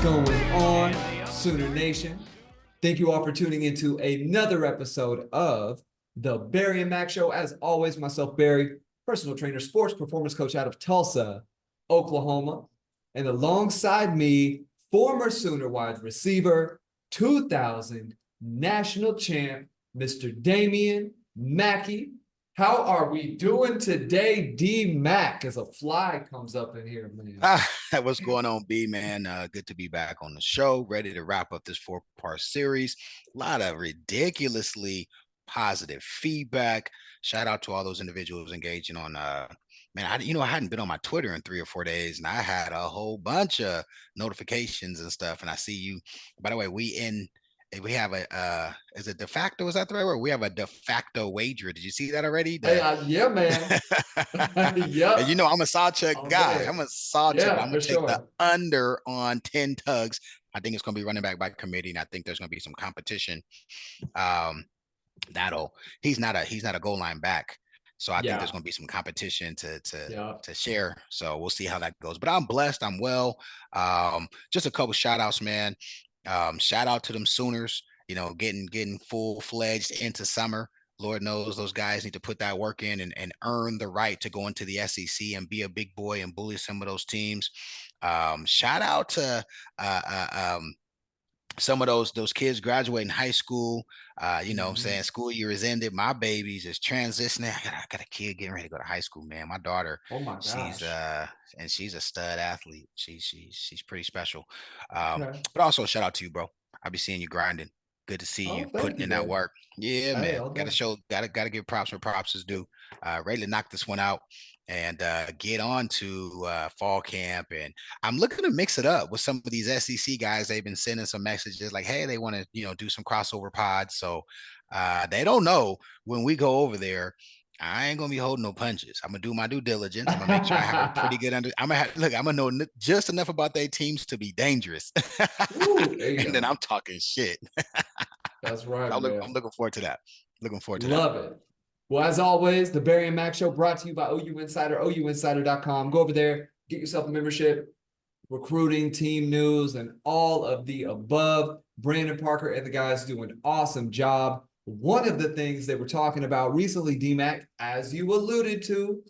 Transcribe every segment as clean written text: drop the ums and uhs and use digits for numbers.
going on, Sooner Nation? Thank you all for tuning into another episode of the Barry and Mack Show. As always, myself, Barry, personal trainer, sports performance coach out of Tulsa, Oklahoma. And alongside me, former Sooner wide receiver, 2000 national champ, Mr. Damian Mackey. How are we doing today, D Mac? As a fly comes up in here, man. What's going on, B man? Good to be back on the show. Ready to wrap up this four-part series. A lot of ridiculously positive feedback. Shout out to all those individuals engaging on. Man, I hadn't been on my Twitter in 3 or 4 days, and I had a whole bunch of notifications and stuff. And I see you. By the way, we have a is it de facto? Is that the right word? We have a de facto wager. Did you see that already? Hey, yeah, man. And Yep. I'm a saw check All guy. day. I'm a saw check. Yeah, I'm for gonna take the sure. under on 10 tugs. I think it's gonna be running back by committee, and I think there's gonna be some competition. Um, that'll he's not a goal line back. So I think there's Yeah. going to be some competition to Yeah. share. So we'll see how that goes. But I'm blessed. I'm well. Just a couple shout outs, man. Shout out to them Sooners. Getting full fledged into summer. Lord knows those guys need to put that work in and earn the right to go into the SEC and be a big boy and bully some of those teams. Shout out to some of those kids graduating high school. I'm saying school year is ended. My baby's is transitioning. I got a kid getting ready to go to high school, man. My daughter, Oh my she's gosh. and she's a stud athlete. She's pretty special. Okay. But also shout out to you, bro. I'll be seeing you grinding. Good to see you Oh, thank putting you, in that babe. work. Yeah, Hey, man. all Gotta day. show, gotta give props where props is due. Ready to knock this one out and get on to fall camp. And I'm looking to mix it up with some of these SEC guys. They've been sending some messages like, hey, they want to, do some crossover pods. So they don't know when we go over there. I ain't gonna be holding no punches. I'm gonna do my due diligence. I'm gonna make sure I have a pretty good I'm gonna know just enough about their teams to be dangerous. Ooh, there you And then go. I'm talking shit. That's right, I'm man. looking forward to that. Looking forward to that. Love it. Well, as always, the Barry and Mac Show brought to you by OU Insider, OUinsider.com. Go over there, get yourself a membership, recruiting, team news, and all of the above. Brandon Parker and the guys do an awesome job. One of the things they were talking about recently, DMAC, as you alluded to,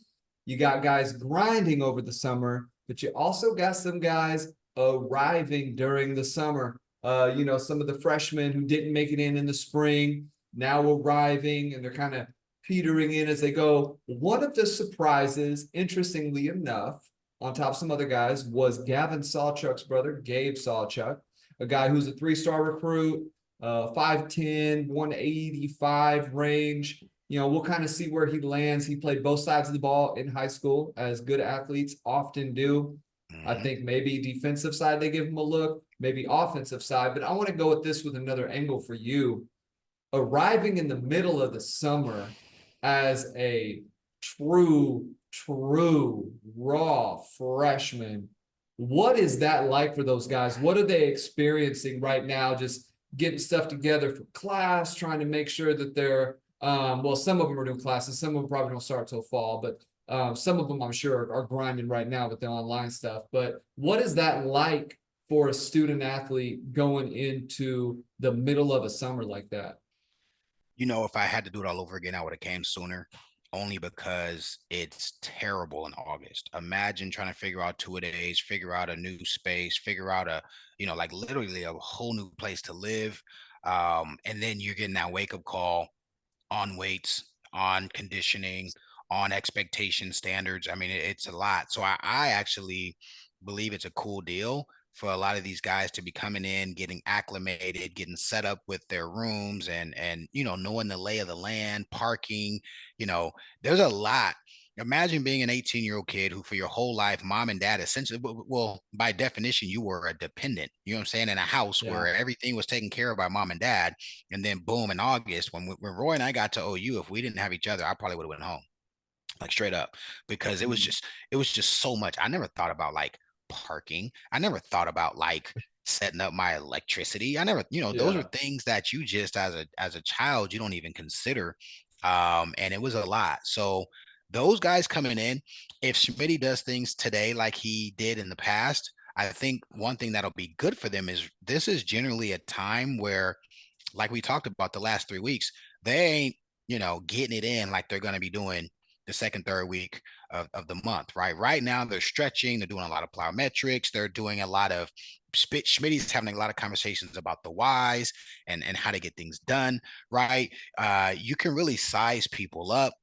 you got guys grinding over the summer, but you also got some guys arriving during the summer. Some of the freshmen who didn't make it in the spring now arriving, and they're kind of petering in as they go. One of the surprises, interestingly enough, on top of some other guys, was Gavin Sawchuk's brother, Gabe Sawchuk, a guy who's a three-star recruit, 5'10", 185 range. We'll kind of see where he lands. He played both sides of the ball in high school, as good athletes often do. I Mm-hmm. think maybe defensive side, they give him a look, maybe offensive side. But I want to go with this with another angle for you. Arriving in the middle of the summer as a true raw freshman, what is that like for those guys? What are they experiencing right now? Just getting stuff together for class, trying to make sure that they're well, some of them are doing classes, some of them probably don't start till fall, but some of them I'm sure are grinding right now with the online stuff. But what is that like for a student athlete going into the middle of a summer like that? If I had to do it all over again, I would have came sooner, only because it's terrible in August. Imagine trying to figure out 2 days, figure out a new space, figure out like literally a whole new place to live. And then you're getting that wake up call on weights, on conditioning, on expectation standards. I mean, it's a lot. So I actually believe it's a cool deal for a lot of these guys to be coming in, getting acclimated, getting set up with their rooms and knowing the lay of the land, parking, there's a lot. Imagine being an 18-year-old kid who for your whole life, mom and dad essentially, well, by definition, you were a dependent, you know what I'm saying, in a house Yeah. where everything was taken care of by mom and dad. And then boom, in August, when Roy and I got to OU, if we didn't have each other, I probably would have went home, like straight up, because it was just so much. I never thought about like parking. I never thought about like setting up my electricity. I never, those are Yeah. things that you just as a child you don't even consider. And it was a lot. So those guys coming in, if Schmitty does things today like he did in the past, I think one thing that'll be good for them is this is generally a time where, like we talked about the last 3 weeks, they ain't, getting it in like they're going to be doing the second, third week of the month, right? Right now, they're stretching, they're doing a lot of plyometrics, they're doing a lot of Schmidt's having a lot of conversations about the whys and how to get things done, right? You can really size people up.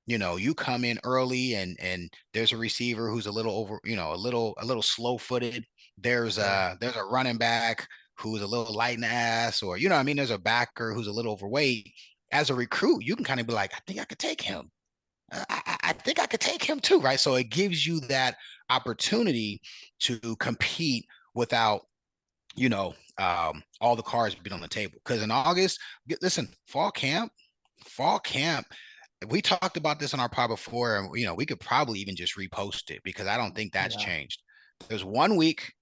You come in early and there's a receiver who's a little over, a little slow footed. There's Yeah. a running back who's a little light in the ass, or I mean, there's a backer who's a little overweight. As a recruit, you can kind of be like, I think I could take him. I think I could take him too, right? So it gives you that opportunity to compete without, all the cards being on the table. Because in August, listen, fall camp. We talked about this on our pod before, and we could probably even just repost it because I don't think that's Yeah. changed. There's 1 week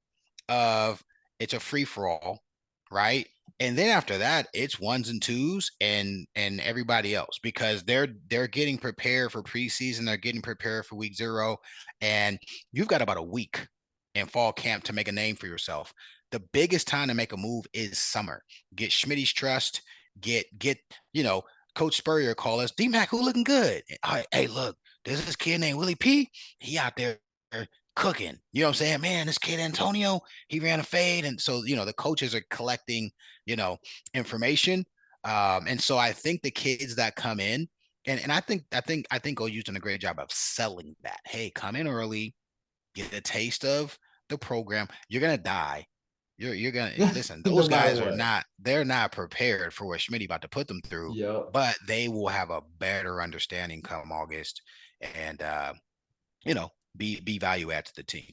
of it's a free for all, right? And then after that, it's ones and twos and everybody else because they're getting prepared for preseason, they're getting prepared for week 0, and you've got about a week in fall camp to make a name for yourself. The biggest time to make a move is summer. Get Schmidt's trust. Get Coach Spurrier call us. D-Mac, who looking good? Hey, look, there's this kid named Willie P. He out there cooking. You know what I'm saying? Man, this kid Antonio, he ran a fade. And so, the coaches are collecting, information. And so I think the kids that come in, and I think OU's done a great job of selling that. Hey, come in early, get a taste of the program. You're gonna die. You're gonna listen, No those matter guys are what. not, they're not prepared for what Schmidt about to put them through, Yep. but they will have a better understanding come August and you know, be value add to the team.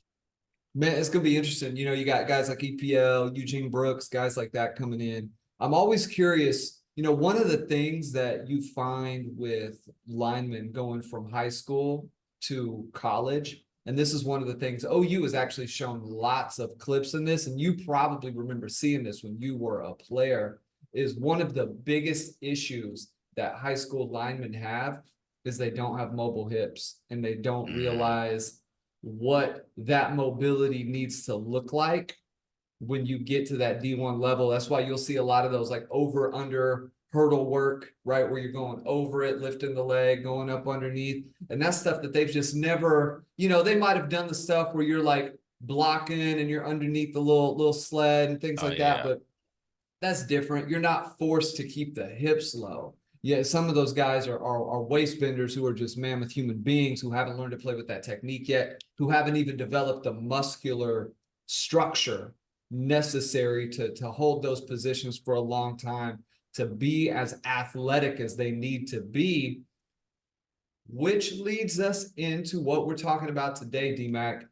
Man, it's gonna be interesting. You got guys like EPL, Eugene Brooks, guys like that coming in. I'm always curious. One of the things that you find with linemen going from high school to college, and this is one of the things OU has actually shown lots of clips in this, and you probably remember seeing this when you were a player, is one of the biggest issues that high school linemen have is they don't have mobile hips and they don't Mm. realize what that mobility needs to look like when you get to that D1 level. That's why you'll see a lot of those like over under hurdle work, right? Where you're going over it, lifting the leg, going up underneath. And that's stuff that they've just never, they might have done the stuff where you're like blocking and you're underneath the little sled and things Oh like that. yeah. But that's different. You're not forced to keep the hips low. Yeah, some of those guys are waist benders who are just mammoth human beings who haven't learned to play with that technique yet, who haven't even developed the muscular structure necessary to hold those positions for a long time, to be as athletic as they need to be, which leads us into what we're talking about today, DMAC.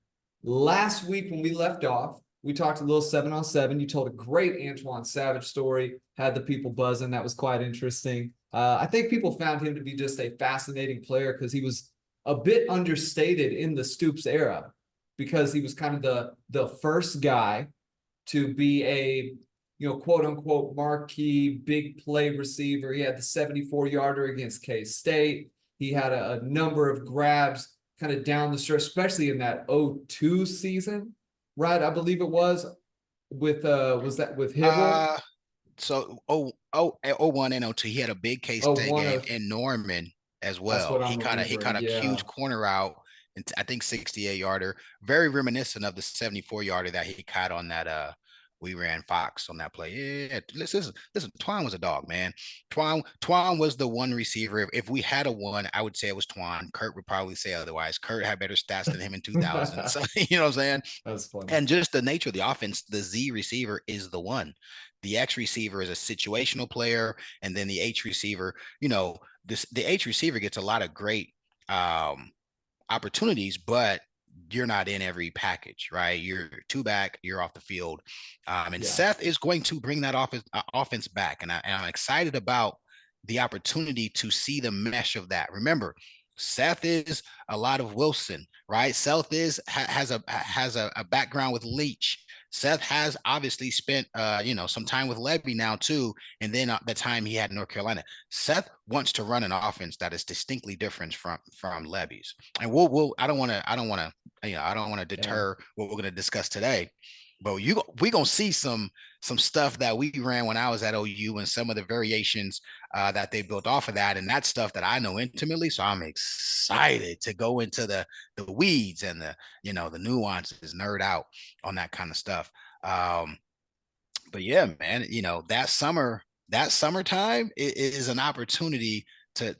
Last week when we left off, we talked a little 7-on-7. You told a great Antoine Savage story, had the people buzzing. That was quite interesting. I think people found him to be just a fascinating player because he was a bit understated in the Stoops era because he was kind of the first guy to be a quote unquote marquee big play receiver. He had the 74-yarder against K-State. He had a number of grabs kind of down the stretch, especially in that 02 season, right? I believe it was that with Hibble? Uh so oh 01 and 02, he had a big K Oh, State one game of in Norman as that's well. what He I'm caught a he caught remembering. a huge Yeah. corner out, and I think 68-yarder, very reminiscent of the 74-yarder that he caught on that we ran Fox on that play. Yeah, listen, Twine was a dog, man. Twine was the one receiver. If we had a one, I would say it was Twine. Kurt would probably say otherwise. Kurt had better stats than him in 2000. So you know what I'm saying? That's funny. And just the nature of the offense, the Z receiver is the one. The X receiver is a situational player, and then the H receiver, the H receiver gets a lot of great opportunities, but you're not in every package, right? You're two back, you're off the field. And Yeah. Seth is going to bring that offense back. And I'm excited about the opportunity to see the mesh of that. Remember, Seth is a lot of Wilson, right? Seth has a background with Leach. Seth has obviously spent some time with Levy now too, and then the time he had in North Carolina. Seth wants to run an offense that is distinctly different from Levy's, and we'll I don't want to I don't want to Yeah. deter what we're going to discuss today, but we gonna see some stuff that we ran when I was at OU and some of the variations that they built off of that, and that's stuff that I know intimately. So I'm excited to go into the weeds and the nuances, nerd out on that kind of stuff. But yeah, man, that summertime is an opportunity to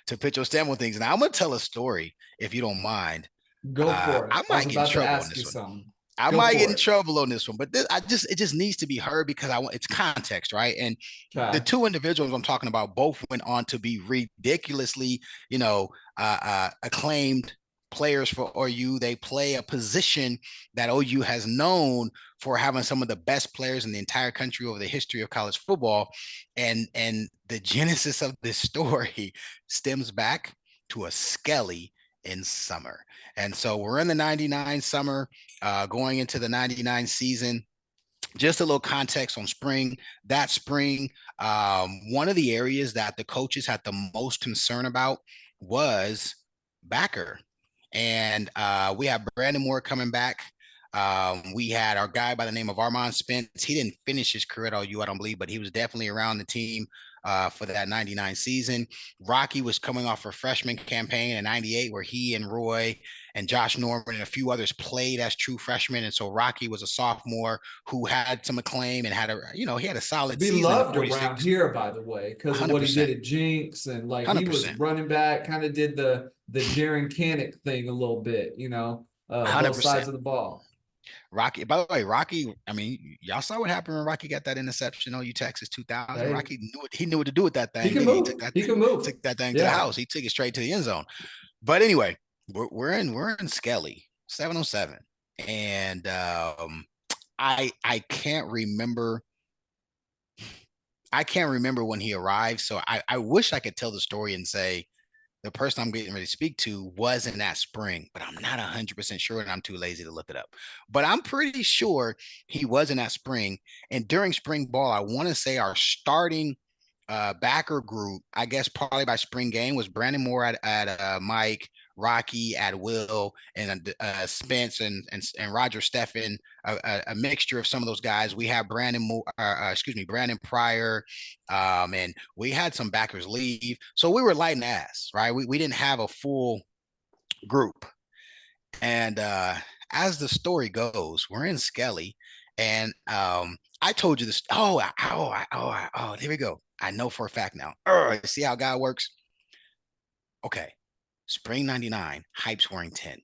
to put your stamp on things. And I'm gonna tell a story if you don't mind. Go for it. I I was might get in about to trouble on ask you this one. something. I Go might get for in it. trouble on this one, but it just needs to be heard because I want it's context, right? And the Okay. two individuals I'm talking about both went on to be ridiculously, acclaimed players for OU. They play a position that OU has known for having some of the best players in the entire country over the history of college football. And the genesis of this story stems back to a Skelly in summer. And so we're in the 99 summer, going into the 99 season. Just a little context on spring. That spring, one of the areas that the coaches had the most concern about was backer. And we have Brandon Moore coming back. We had our guy by the name of Armand Spence. He didn't finish his career at OU, I don't believe, but he was definitely around the team for that 99 season. Rocky was coming off a freshman campaign in 98 where he and Roy and Josh Norman and a few others played as true freshmen. And so Rocky was a sophomore who had some acclaim and he had a solid season, Beloved around 46, here, by the way, because of what he did 100%, at Jinx, and like he was 100%, running back, kind of did the Jaron Canick thing a little bit, both sides 100%. of the ball. Rocky, by the way, Rocky, I mean, y'all saw what happened when Rocky got that interception on U Texas 2000. Hey, Rocky knew what to do with that he thing, can didn't he? move. He can move. Took that thing to the Yeah. house. He took it straight to the end zone. But anyway, we're in Skelly 707, and I can't remember. I can't remember when he arrived. So I wish I could tell the story and say the person I'm getting ready to speak to was in that spring, but I'm not 100% sure and I'm too lazy to look it up. But I'm pretty sure he was in that spring. And during spring ball, I want to say our starting backer group, I guess probably by spring game, was Brandon Moore at Mike, Rocky at Will, and Spence and Roger Steffen, a mixture of some of those guys. We have Brandon Moore, Brandon Pryor, and we had some backers leave, so we were lighting ass, right? We didn't have a full group, and as the story goes, we're in Skelly, and I told you this. Here we go. I know for a fact now. See how God works? Okay. Spring 99, Hype's wearing 10.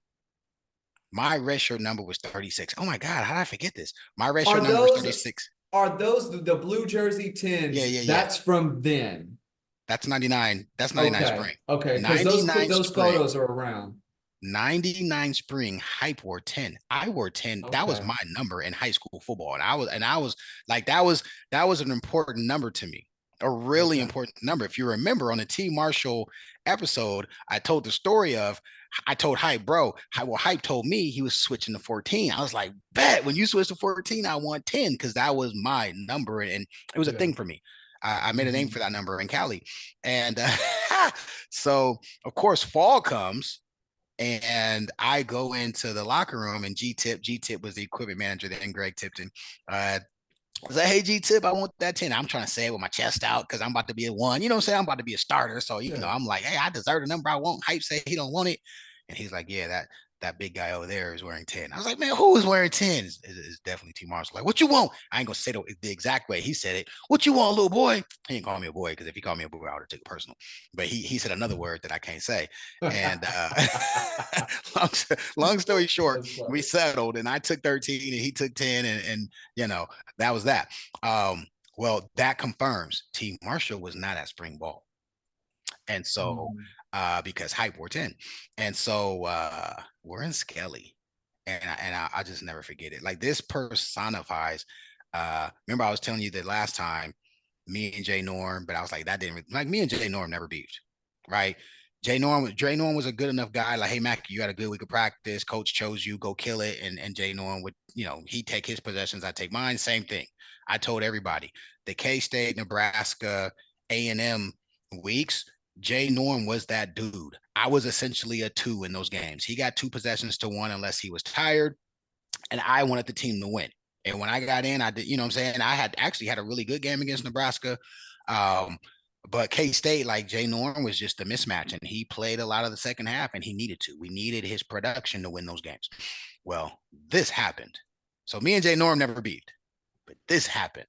My red shirt number was 36. Oh my God, how did I forget this? My red shirt Are number was those 36. are those the blue jersey Yeah, tins? yeah, yeah. That's from then. That's 99. That's 99 Okay. spring. Okay. Because those 99 those spring. photos are around. 99 spring, Hype wore 10. I wore 10. That was Okay. my number in high school football. And I was like, that was an important number to me. A really Okay. important number. If you remember on the T Marshall episode, I told the story of I told Hype, bro, Hype told me he was switching to 14. I was like, bet when you switch to 14, I want 10 because that was my number. And it was a Yeah. thing for me. I made a name Mhm. for that number in Cali. And so, of course, fall comes and I go into the locker room and G Tip was the equipment manager then, Greg Tipton. I was like, hey, G Tip, I want that 10. I'm trying to say it with my chest out because I'm about to be a one. You know what I'm saying? I'm about to be a starter. So, Yeah. I'm like, hey, I deserve the number I want. Hype say he don't want it. And he's like, yeah, that big guy over there is wearing 10. I was like, man, who is wearing 10? It's definitely T Marshall. Like, what you want? I ain't gonna say the exact way he said it. What you want, little boy? He didn't call me a boy because if he called me a boy, I would have took it personal. But he said another word that I can't say. And long, long story short, That's we funny. settled and I took 13 and he took 10 and that was that. Well, that confirms T Marshall was not at spring ball. And so, Mhm. because Hype wore 10. And so we're in Skelly. And I just never forget it. Like this personifies, remember I was telling you that last time, me and Jay Norm, but I was like, that didn't like me and Jay Norm never beefed. Right. Jay Norm was a good enough guy. Like, hey Mack, you had a good week of practice. Coach chose you, go kill it. And Jay Norm would, he'd take his possessions, I take mine. Same thing. I told everybody the K-State, Nebraska, A&M weeks. Jay Norm was that dude. I was essentially a two in those games. He got two possessions to one unless he was tired, and I wanted the team to win. And when I got in, I did, you know what I'm saying? I had actually had a really good game against Nebraska. Um, but K-State, like Jay Norm, was just a mismatch, and he played a lot of the second half, and he needed to. We needed his production to win those games. Well, this happened. So me and Jay Norm never beat, but this happened.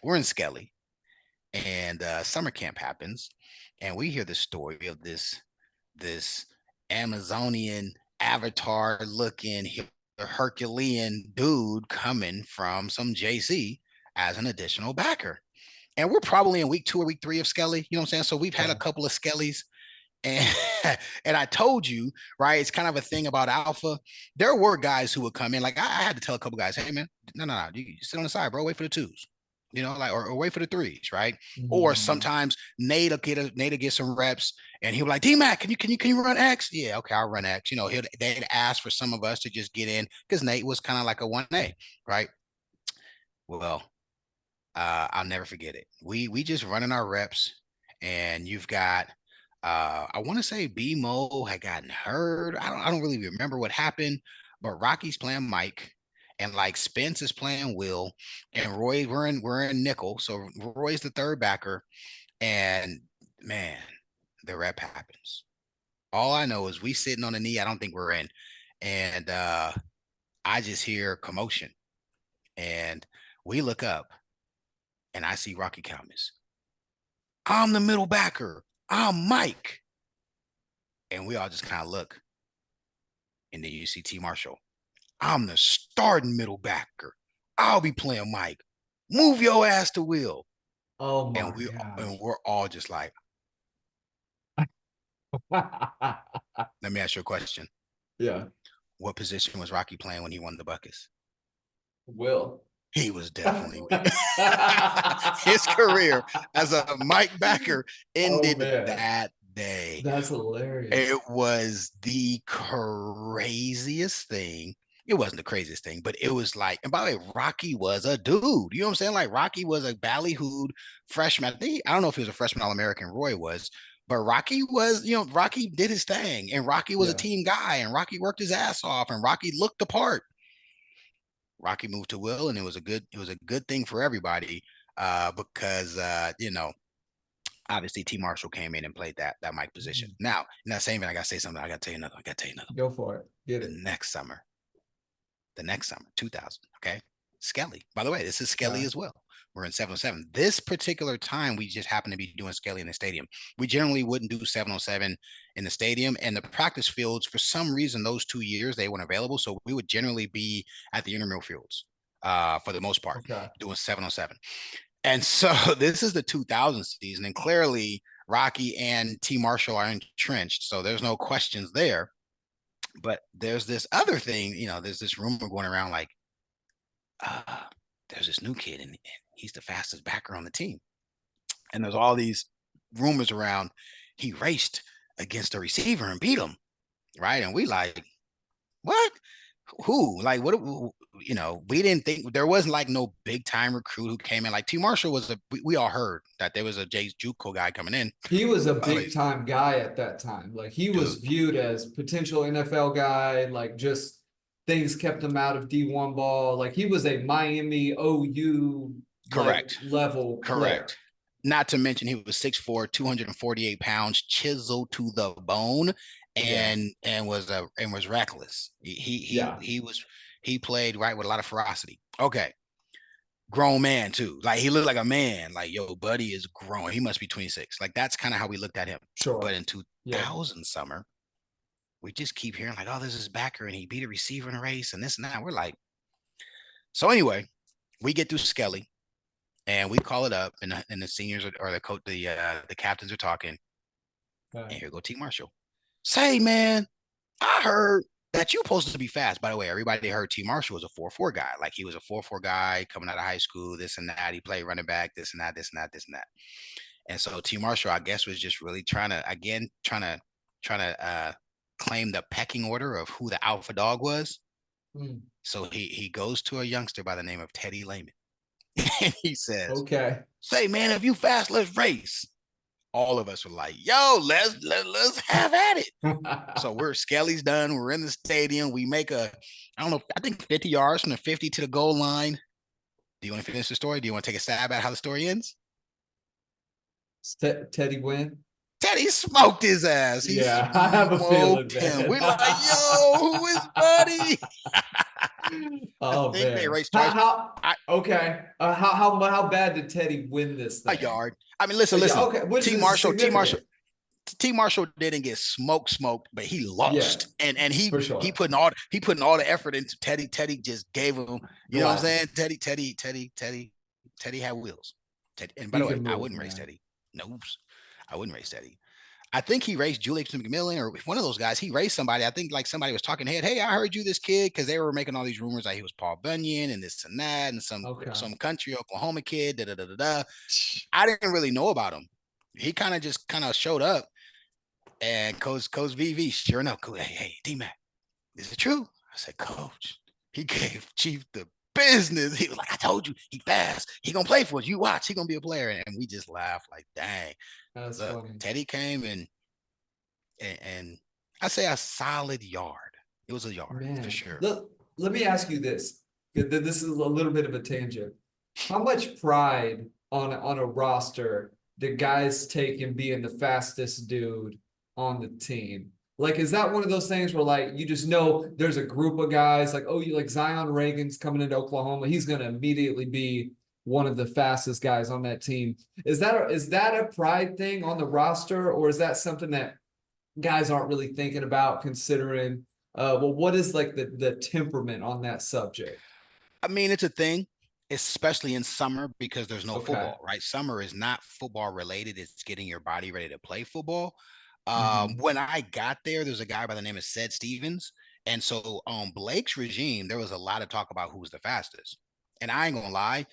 We're in Skelly, and summer camp happens, and we hear the story of this Amazonian avatar looking Herculean dude coming from some JC as an additional backer. And we're probably in week 2 or week 3 of Skelly. You know what I'm saying? So we've had a couple of Skellies. And and I told you, right? It's kind of a thing about alpha. There were guys who would come in. Like I had to tell a couple guys, hey man, no, you sit on the side, bro. Wait for the twos. Like or wait for the threes, right? Or Mhm. sometimes Nate will get some reps, and he'll be like, D-Mac, can you run X? Yeah, okay, I'll run X. They'd ask for some of us to just get in because Nate was kind of like a 1A, right? Well, I'll never forget it. We just running our reps, and you've got I want to say BMO had gotten hurt. I don't really remember what happened, but Rocky's playing Mike, and like Spence is playing Will, and Roy we're in nickel, so Roy's the third backer, and man, the rep happens. All I know is we sitting on the knee. I don't think we're in, and I just hear commotion, and we look up, and I see Rocky Calmus. I'm the middle backer. I'm Mike. And we all just kind of look. And then you see T Marshall. I'm the starting middle backer. I'll be playing Mike. Move your ass to Will. Oh And my we and gosh. we're all just like, let me ask you a question. Yeah. What position was Rocky playing when he won the Buckets? Will. He was definitely his career as a Mike backer Oh ended man. that day. That's hilarious. It was the craziest thing. It wasn't the craziest thing, but it was like, and by the way, Rocky was a dude. You know what I'm saying? Like Rocky was a ballyhooed freshman. I don't know if he was a freshman All-American, Roy was, but Rocky was, Rocky did his thing, and Rocky was a Yeah. team guy, and Rocky worked his ass off, and Rocky looked the part. Rocky moved to Will, and it was a good thing for everybody, because obviously T Marshall came in and played that Mike position. Mhm. Now, in that same vein, I gotta say something. I gotta tell you another. I gotta tell you another. Go for it. Get The it. next summer, the next summer, 2000. Okay, Skelly. By the way, this is Skelly Okay. as well. We're in 707. This particular time, we just happened to be doing Skelly in the stadium. We generally wouldn't do 707 in the stadium, and the practice fields, for some reason, those 2 years they weren't available. So we would generally be at the intramural fields, for the most part, Okay. doing 707. And so this is the 2000 season, and clearly Rocky and T Marshall are entrenched, so there's no questions there. But there's this other thing, there's this rumor going around like, uh, there's this new kid, and he's the fastest backer on the team. And there's all these rumors around he raced against a receiver and beat him, right? And we like, what? Who? Like, what? We didn't think there wasn't like no big time recruit who came in. Like T Marshall was we all heard that there was a Jay's JUCO guy coming in. He was a By the way, big time guy at that time. Like he was dude, viewed as potential NFL guy, like just things kept him out of D1 ball. Like he was a Miami OU like correct, level player. correct. Not to mention he was 6'4", 248 pounds, chiseled to the bone, Yeah. and was reckless. Yeah. He played right with a lot of ferocity. Okay, grown man too. Like he looked like a man. Like, yo, buddy is grown. He must be 26. Like that's kind of how we looked at him. But Sure. in Yeah. 2000 summer, we just keep hearing like, oh, this is backer and he beat a receiver in a race and this and that. We're like, so anyway, we get through Skelly and we call it up, and the seniors or the coach, the captains are talking, and here go T Marshall. Say, man, I heard that you supposed to be fast. By the way, everybody heard T Marshall was a 4-4 guy. Like he was a 4-4 guy coming out of high school, this and that. He played running back, this and that, this and that, this and that. And so T Marshall, I guess, was just really trying to claim the pecking order of who the alpha dog was. Hmm. So he goes to a youngster by the name of Teddy Lehman. And he says, Okay. "Say, man, if you fast, let's race." All of us were like, "Yo, let's have at it." So we're Skelly's done. We're in the stadium. We make I don't know, I think 50 yards from the 50 to the goal line. Do you want to finish the story? Do you want to take a stab at how the story ends? Teddy win. Teddy smoked his ass. He Yeah, I have a feeling, smoked him. man. We're like, yo, who is Buddy? I Oh think they man. raced twice. I, Okay. How bad did Teddy win this a thing? yard. I mean, listen, Yeah, listen. okay, which T is Marshall, T Marshall, significant. T Marshall didn't get smoked, but he Yeah, lost. And he for he sure. putting all the effort into Teddy. Teddy just gave him, you know what I'm saying? Glasses. Teddy had wheels. Teddy, and by He the way, can I move, wouldn't race man. Teddy. No, I wouldn't race Teddy. I think he raced Julius McMillan or one of those guys. He raced somebody. I think like somebody was talking head. Hey, I heard you this kid because they were making all these rumors like he was Paul Bunyan and this and that and Okay. some country Oklahoma kid. Da da da da da. I didn't really know about him. He kind of showed up and Coach VV, sure enough, hey, D Mac, is it true? I said, Coach, he gave Chief the business. He was like, I told you, he fast. He gonna play for us. You watch, he gonna be a player. And we just laughed like, dang. That's Look, funny. Teddy came and I say a solid yard. It was a yard for Man. sure. Let me ask you this. This is a little bit of a tangent. How much pride on a roster the guys take in being the fastest dude on the team? Like, is that one of those things where like you just know there's a group of guys like, oh, you like Zion Reagan's coming into Oklahoma, he's gonna immediately be one of the fastest guys on that team. Is that a pride thing on the roster, or is that something that guys aren't really thinking about considering well, what is like the temperament on that subject? I mean, it's a thing, especially in summer because there's no Okay. football, right? Summer is not football related. It's getting your body ready to play football. Hmm. When I got there's a guy by the name of Ced Stevens. And so on Blake's regime, there was a lot of talk about who's the fastest. And I ain't gonna lie,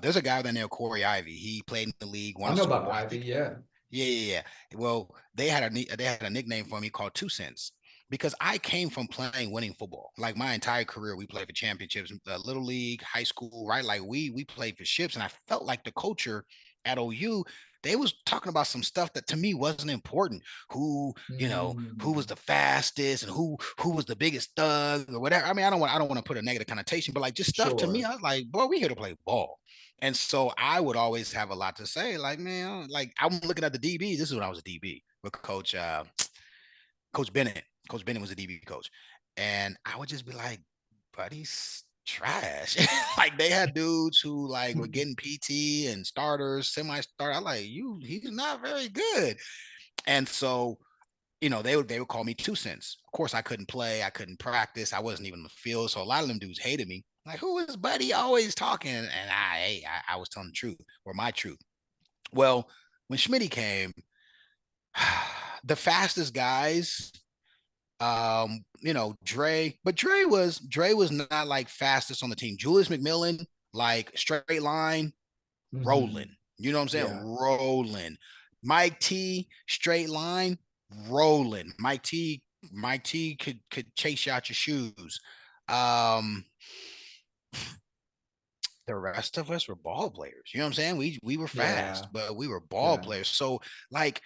there's a guy by the name of Corey Ivy. He played in the league, I won a know Super about Bowl. I Ivy, think yeah. yeah. Well, they had a nickname for me called Two Cents because I came from playing winning football. Like my entire career, we played for championships, little league, high school, right? Like we played for ships, and I felt like the culture at OU. They was talking about some stuff that to me wasn't important. Who was Mm, the fastest and who was the biggest thug or whatever. I mean, I don't want to put a negative connotation, but like just stuff to me, sure. I was like, boy, we here to play ball. And so I would always have a lot to say. Like, man, like I'm looking at the DBs. This is when I was a DB with Coach Bennett. Coach Bennett was a DB coach. And I would just be like, buddy's trash. Like they had dudes who like were getting PT and starters, semi-start. I like he's not very good. And so they would call me 2 cents. Of course, I couldn't play, I couldn't practice, I wasn't even in the field. So a lot of them dudes hated me. Like, who is Buddy always talking? And I was telling the truth or my truth. Well, when Schmitty came, the fastest guys, Dre was not like fastest on the team. Julius McMillan, like straight line, Hmm. rolling. You know what I'm saying? Yeah. Rolling. Mike T, straight line, rolling. Mike T could chase you out your shoes. Um, the rest of us were ball players. You know what I'm saying? We were fast, Yeah. but we were ball Yeah. players. So like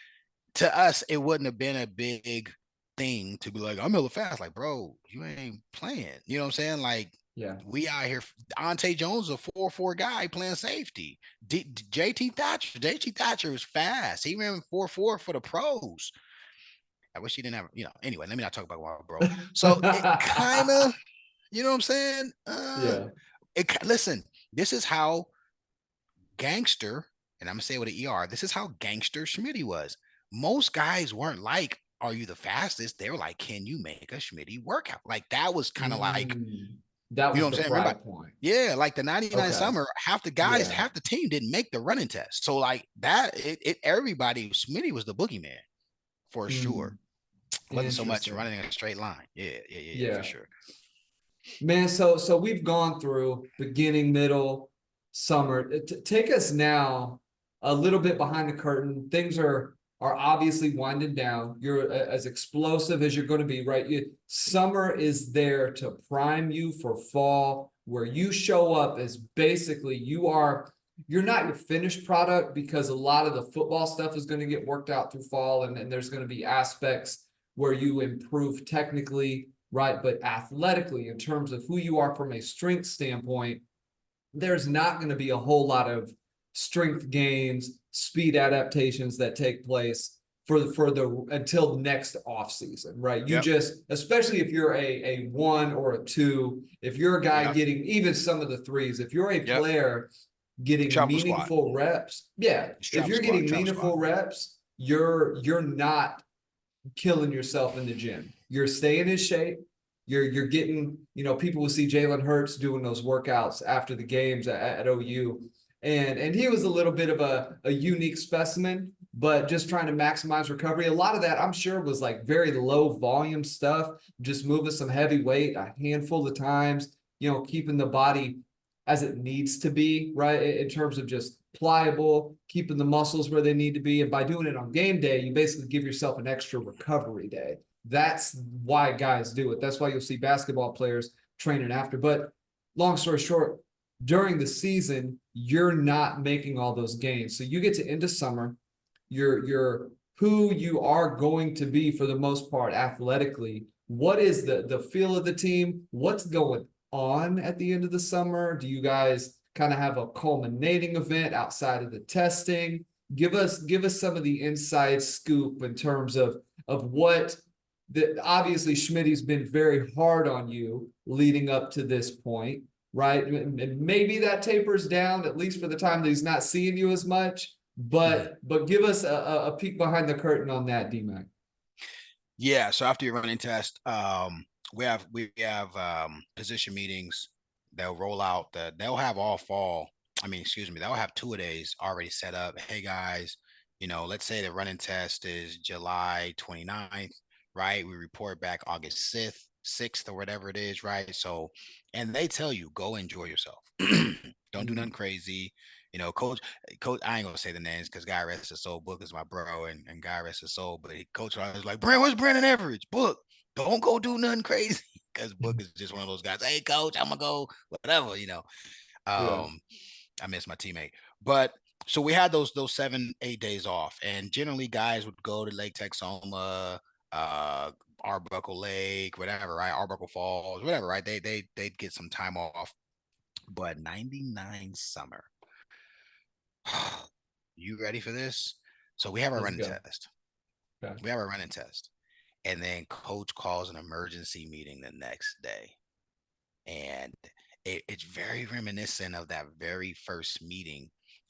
to us, it wouldn't have been a big thing to be like, I'm hella fast. Like, bro, you ain't playing. You know what I'm saying? Like, Yeah. we out here. Ante Jones, a 4-4 guy playing safety. JT Thatcher was fast. He ran 4-4 for the pros. I wish he didn't have, anyway, let me not talk about Wild Bro. So it kind of, you know what I'm saying? Yeah. Listen, this is how gangster, and I'm gonna say with an ER, this is how gangster Schmitty was. Most guys weren't like, are you the fastest? They were like, can you make a Schmitty workout? Like that was kind of like, Mm, that you know was what I'm the saying? Remember, pride point. yeah, like the 99 Okay. summer, Yeah. half the team didn't make the running test. So like that, everybody, Schmitty was the boogeyman for sure. Mm, Wasn't so much interesting. running in a straight line. Yeah, for Yeah. sure. Man, so we've gone through beginning, middle, summer. Take us now. a little bit behind the curtain. Things are obviously winding down. You're as explosive as you're going to be, right? Summer is there to prime you for fall, where you show up as basically you're not your finished product, because a lot of the football stuff is going to get worked out through fall, and there's going to be aspects where you improve technically, right? But athletically, in terms of who you are from a strength standpoint, there's not going to be a whole lot of strength gains, speed adaptations that take place for the until next off season, right? You Yep. just, especially if you're a one or a two, if you're a guy Yep. getting even some of the threes, if you're a Yep. player getting Travel squad. meaningful reps, yeah, It's if travel you're squad. getting Travel squad. meaningful reps, you're not killing yourself in the gym. You're staying in shape. You're getting, people will see Jalen Hurts doing those workouts after the games at OU. And he was a little bit of a unique specimen, but just trying to maximize recovery. A lot of that, I'm sure, was like very low volume stuff, just moving some heavy weight a handful of times, keeping the body as it needs to be, right? In terms of just pliable, keeping the muscles where they need to be. And by doing it on game day, you basically give yourself an extra recovery day. That's why guys do it. That's why you'll see basketball players training after. But long story short, during the season, you're not making all those gains. So you get to end of summer, you're who you are going to be for the most part athletically. What is the feel of the team? What's going on at the end of the summer? Do you guys kind of have a culminating event outside of the testing? Give us some of the inside scoop in terms of what obviously Schmidt's been very hard on you leading up to this point, right? And maybe that tapers down, at least for the time that he's not seeing you as much. But give us a peek behind the curtain on that, D-Mac. Yeah. So after your running test, we have position meetings. They'll roll out they'll have all fall. I mean, excuse me, they'll have 2-a-days already set up. Hey guys, let's say the running test is July 29th, right? We report back August 6th or whatever it is, right? So, and they tell you, go enjoy yourself. Don't do nothing crazy. Coach, I ain't gonna say the names because God rest his soul. Book is my bro, and God rest his soul. But Coach was like, where's Brandon Everidge? Book, don't go do nothing crazy because Book is just one of those guys. Hey, Coach, I'm gonna go whatever. Yeah. I miss my teammate, but so we had those 7-8 days off, and generally guys would go to Lake Texoma, Arbuckle Lake, whatever, right? Arbuckle Falls, whatever, right? They'd get some time off, but 99 summer. You ready for this? So we have our Let's running go. test. Okay. We have our running test. And then coach calls an emergency meeting the next day. And it's very reminiscent of that very first meeting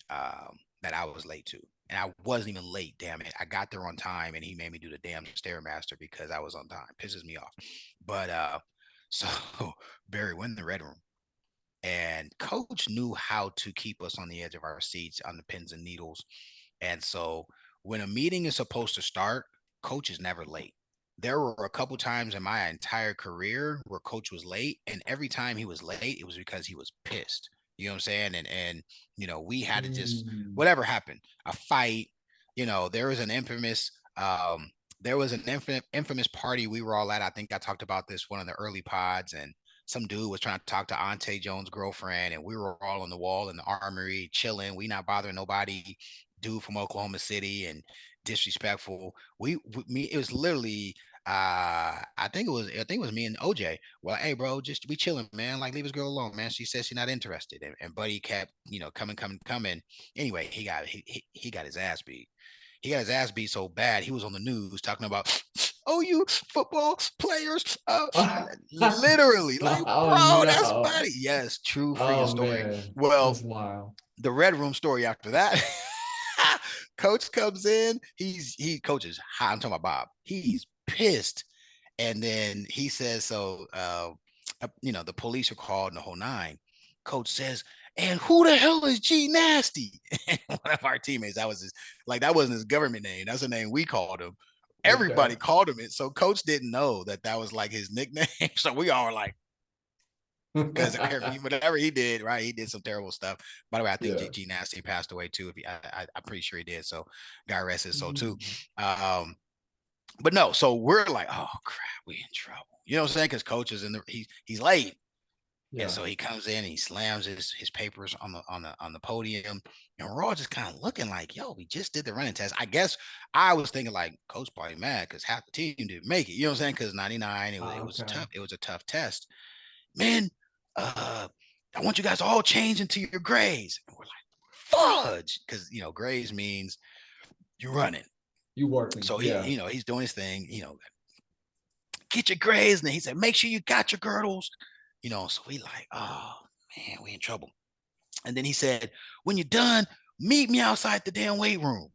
that I was late to. And I wasn't even late, damn it. I got there on time and he made me do the damn Stairmaster because I was on time. Pisses me off. But so Barry, we're in the red room. And coach knew how to keep us on the edge of our seats on the pins and needles. And so when a meeting is supposed to start, coach is never late. There were a couple times in my entire career where coach was late, and every time he was late, it was because he was pissed. You know what I'm saying? And we had to just whatever happened, a fight. There was an infamous party we were all at. I think I talked about this one of the early pods, and some dude was trying to talk to Ante Jones' girlfriend, and we were all on the wall in the armory chilling. We not bothering nobody. Dude from Oklahoma City and disrespectful. Me, it was literally I think it was me and OJ. Well, hey bro, just we chilling, man. Like leave his girl alone, man. She says she's not interested. And Buddy kept, coming. Anyway, he got his ass beat. He got his ass beat so bad he was on the news talking about OU football players. Literally, like, Oh bro, that's no. funny. Yes, true freaking Oh story. man. Well, That's wild. the red room story after that. Coach comes in. He coaches. Hi, I'm talking about Bob. He's pissed, and then he says, "So, the police are called and the whole nine." Coach says, "And who the hell is G Nasty?" And one of our teammates, that wasn't his government name. That's the name we called him. Okay. Everybody called him it. So coach didn't know that was like his nickname. So we all were like, because whatever he did, right? He did some terrible stuff. By the way, I think Yeah. G Nasty passed away too. If he, I'm pretty sure he did. So, God rest his soul too. Mm. But no, so we're like, oh crap, we in trouble. You know what I'm saying? Because coach is in the he's late. And Yeah. so he comes in, he slams his papers on the podium, and we're all just kind of looking like, yo, we just did the running test. I guess I was thinking like, coach probably mad because half the team didn't make it. You know what I'm saying? Because 99, it was Okay. tough. It was a tough test. Man, I want you guys to all change into your grays. And we're like, fudge, because grays means you're running. You working. So Yeah. he's doing his thing. Get your grays, and then he said, make sure you got your girdles. So we like, oh man, we in trouble. And then he said, when you're done, meet me outside the damn weight room.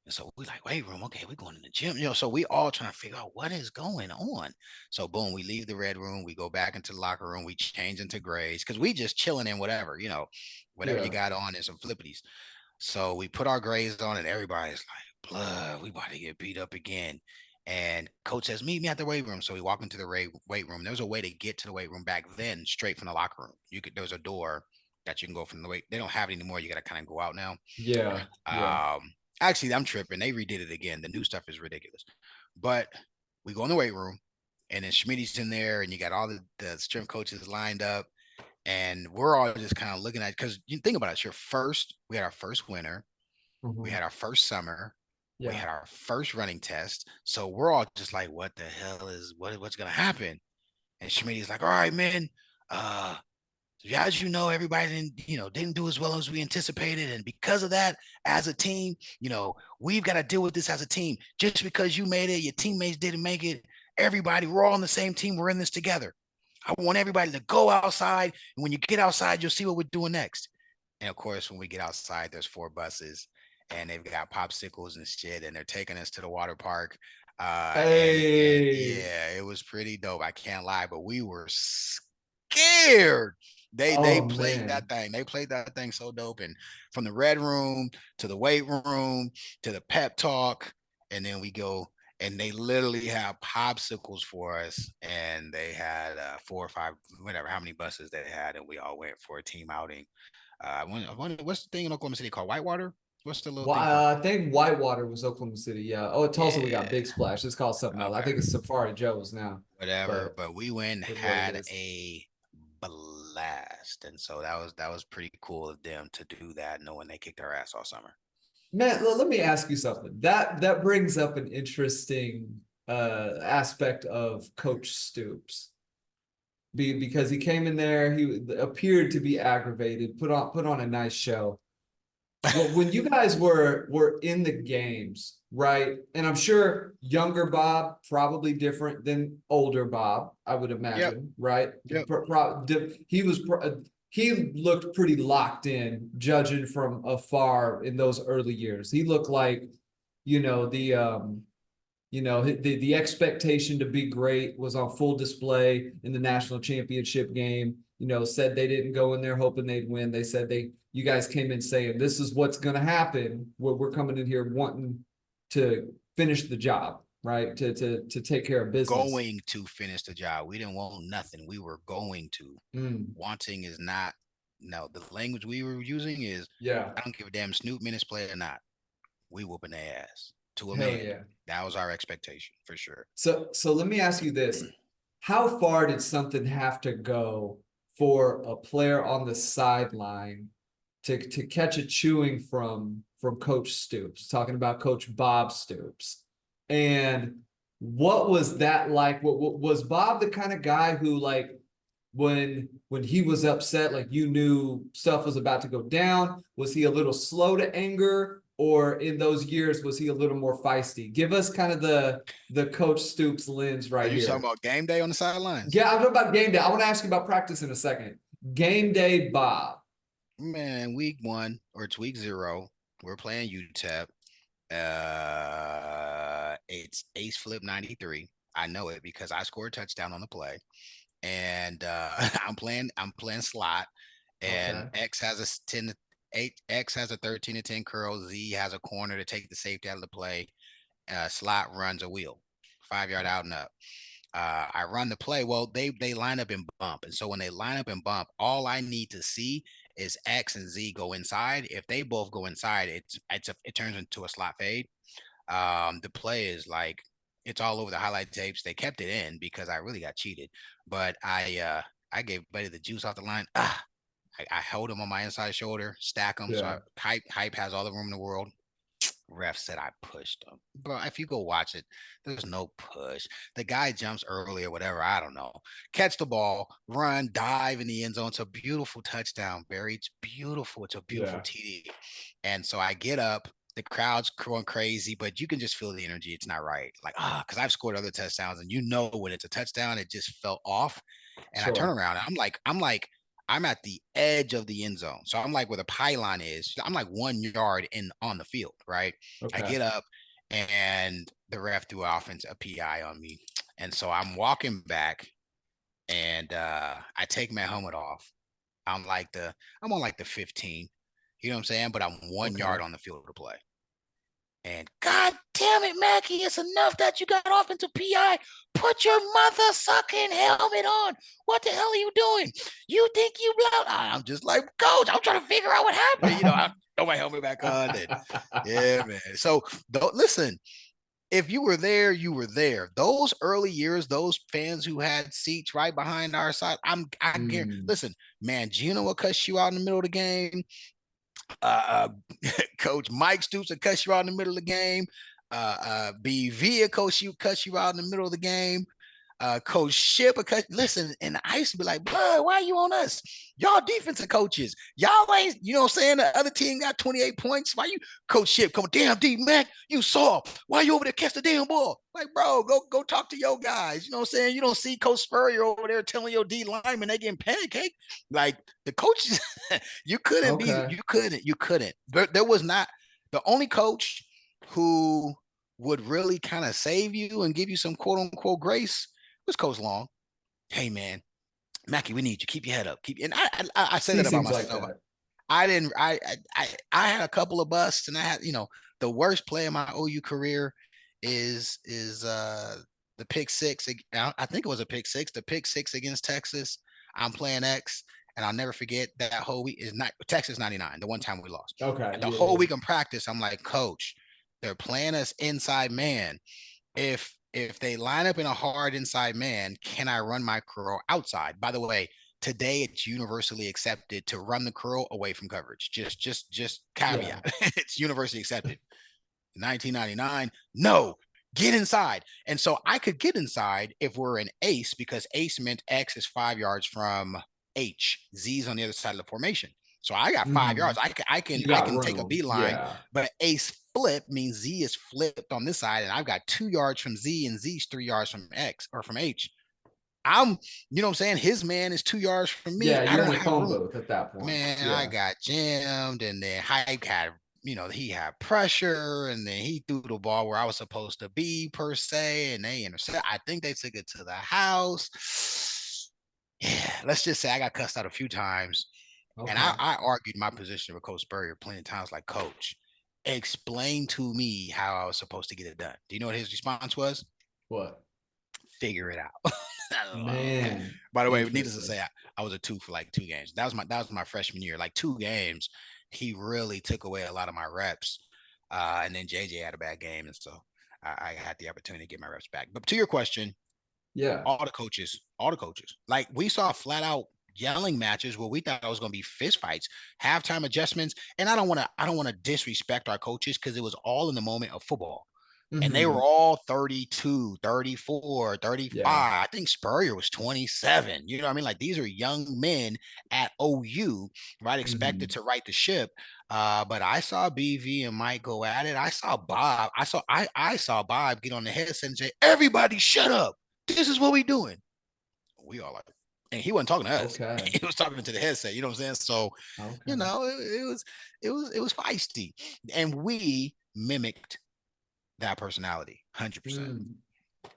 And so we like, weight room, okay, we're going to the gym. So we all trying to figure out what is going on. So boom, we leave the red room, we go back into the locker room, we change into grays because we just chilling in whatever, whatever you Yeah. got on and some flippities. So we put our grays on and everybody's like, blood, we about to get beat up again. And coach says, meet me at the weight room. So we walk into the weight room. There's a way to get to the weight room back then, straight from the locker room. There's a door that you can go from the weight. They don't have it anymore. You got to kind of go out now. Yeah. Yeah. Actually, I'm tripping. They redid it again. The new stuff is ridiculous. But we go in the weight room, and then Schmidt's in there, and you got all the strength coaches lined up, and we're all just kind of looking at, because you think about it, it's your first. We had our first winter. We Mhm. had our first summer. We Yeah. had our first running test. So we're all just like, what the hell is what's gonna happen? And Schmidt's like, all right, man. Uh, as you know, everybody didn't do as well as we anticipated, and because of that, as a team, we've got to deal with this as a team. Just because you made it, your teammates didn't make it. Everybody, we're all on the same team. We're in this together. I want everybody to go outside, and when you get outside, you'll see what we're doing next. And of course, when we get outside, there's 4 buses, and they've got popsicles and shit, and they're taking us to the water park. And Hey. yeah, it was pretty dope. I can't lie, but we were scared. They Oh played that man. thing. They played that thing so dope. And from the red room to the weight room to the pep talk, and then we go and they literally have popsicles for us. And they had 4 or 5, whatever, how many buses they had, and we all went for a team outing. What's the thing in Oklahoma City called Whitewater? What's the little theme park? I think Whitewater was Oklahoma City. Yeah. Oh, at Tulsa we got Yeah. Big Splash. It's called something else. I think Okay. it's Safari Joe's now, Whatever. but But we went and it's what it had is. a blast. And so that was pretty cool of them to do that, knowing they kicked our ass all summer. Man, let me ask you something. That brings up an interesting aspect of Coach Stoops. Because he came in there, he appeared to be aggravated, put on a nice show. Well, when you guys were in the games, right? And I'm sure younger Bob probably different than older Bob, I would Yep. imagine, right? Yep. He looked pretty locked in, judging from afar in those early years. He looked like, you know, the expectation to be great was on full display in the national championship game. Said they didn't go in there hoping they'd win. They said you guys came in saying this is what's going to happen. We're coming in here wanting to finish the job, right? To take care of business. Going to finish the job. We didn't want nothing. We were going to. Mm, Wanting is not. No, the language we were using is, yeah, I don't give a damn Snoop minutes play or not. We whooping their ass to a hell man. yeah. That was our expectation for sure. So let me ask you this: how far did something have to go for a player on the sideline to catch a chewing from Coach Stoops, talking about Coach Bob Stoops? And what was that like? What was Bob the kind of guy who, like, when he was upset, like, you knew stuff was about to go down? Was he a little slow to anger, or in those years was he a little more feisty? Give us kind of the Coach Stoops lens Are right you talking here. about game day on the sidelines? Yeah, I'm talking about game day. I want to ask you about practice in a second. Game day, Bob. Man, week 1 or it's week 0. We're playing UTEP. It's ace flip 93. I know it because I scored a touchdown on the play. And I'm playing slot, and Okay. X has a 10 8 X has a 13 to 10 curl. Z has a corner to take the safety out of the play. Slot runs a wheel, 5 yard out and up. I run the play. Well, they line up and bump, and so when they line up and bump, all I need to see is X and Z go inside. If they both go inside, it turns into a slot fade. The play is like it's all over the highlight tapes. They kept it in because I really got cheated, but I gave Buddy the juice off the line. I held him on my inside shoulder, stack him. So Yeah. hype has all the room in the world. Ref said I pushed him. Bro, if you go watch it, there's no push. The guy jumps early or whatever. I don't know. Catch the ball, run, dive in the end zone. It's a beautiful touchdown, Barry. It's beautiful. It's a beautiful Yeah. TD. And so I get up. The crowd's going crazy, but you can just feel the energy. It's not right. Like, because I've scored other touchdowns, and you know when it's a touchdown, it just felt off. And I turn Sure. around and I'm at the edge of the end zone. So I'm like where the pylon is. I'm like 1 yard in on the field, right? I Okay. get up and the ref threw a PI on me. And so I'm walking back and I take my helmet off. I'm on like the 15. You know what I'm saying? But I'm 1 yard Okay. on the field to play. And God damn it, Mackie, it's enough that you got off into PI. Put your mother sucking helmet on. What the hell are you doing? You think you blow? I'm just like, coach, I'm trying to figure out what happened. I throw my helmet back on. And yeah, man. So listen, if you were there, you were there. Those early years, those fans who had seats right behind our side, I guarantee. Mm. Listen, man, Gino will cuss you out in the middle of the game. Coach Mike Stoops will cuss you out in the middle of the game. BV will cuss you out in the middle of the game. Coach Ship, listen, and I used to be like, bro, why are you on us? Y'all defensive coaches. Y'all ain't, you know what I'm saying? The other team got 28 points. Why you, Coach Ship, come on, damn D Mack, you saw. Why you over there catch the damn ball? Like, bro, go talk to your guys. You know what I'm saying? You don't see Coach Spurrier over there telling your D lineman they getting pancaked. Like the coaches, you Okay. couldn't. There was not the only coach who would really kind of save you and give you some quote unquote grace was Coach Long. Hey man, Mackie, we need you. Keep your head up. And I say He that about seems like myself. that. I didn't. I had a couple of busts, and I had the worst play in my OU career is the pick six. I think it was a pick six. The pick six against Texas. I'm playing X, and I'll never forget that whole week is not Texas '99. The one time we lost. Okay. And the Yeah. whole Yeah. week in practice, I'm like, Coach, they're playing us inside man. If they line up in a hard inside man, can I run my curl outside? By the way, today it's universally accepted to run the curl away from coverage. Just Yeah. caveat. It's universally accepted. 1999, no, get inside. And so I could get inside if we're an ace because ace meant X is 5 yards from H. Z's on the other side of the formation. So I got 5 yards. Mhm. You I got can take a room. beeline, Yeah. but ace flip means Z is flipped on this side, and I've got 2 yards from Z, and Z's 3 yards from X or from H. I'm, you know what I'm saying? His man is 2 yards from me. Yeah. I You're in don't a have phone room. booth at that point. Man, I Yeah. got jammed, and then Hype had, he had pressure, and then he threw the ball where I was supposed to be per se, and they intercept. I think they took it to the house. Yeah, let's just say I got cussed out a few times, and Okay. I argued my position with Coach Spurrier plenty of times. Like, Coach, explain to me how I was supposed to get it done. Do you know what his response was? What? Figure it out. Okay. Man. By the way, needless to Interesting. say, I was a two for like 2 games. That was my freshman year. Like 2 games, he really took away a lot of my reps. And then JJ had a bad game, and so I had the opportunity to get my reps back. But to your question, Yeah. all the coaches, like we saw flat out yelling matches where we thought it was going to be fist fights, halftime adjustments, and I don't want to disrespect our coaches because it was all in the moment of football and they were Hmm. all 32, 34, 35. Yeah. I think Spurrier was 27. You know what I mean? Like these are young men at OU, right? Expected Hmm. to right the ship. But I saw BV and Mike go at it. I saw Bob. I saw Bob get on the headset and say, "Everybody shut up. This is what we doing." We all like, and he wasn't talking to us. Okay. He was talking to the headset. You know what I'm saying? So, Okay. it was feisty. And we mimicked that personality 100%.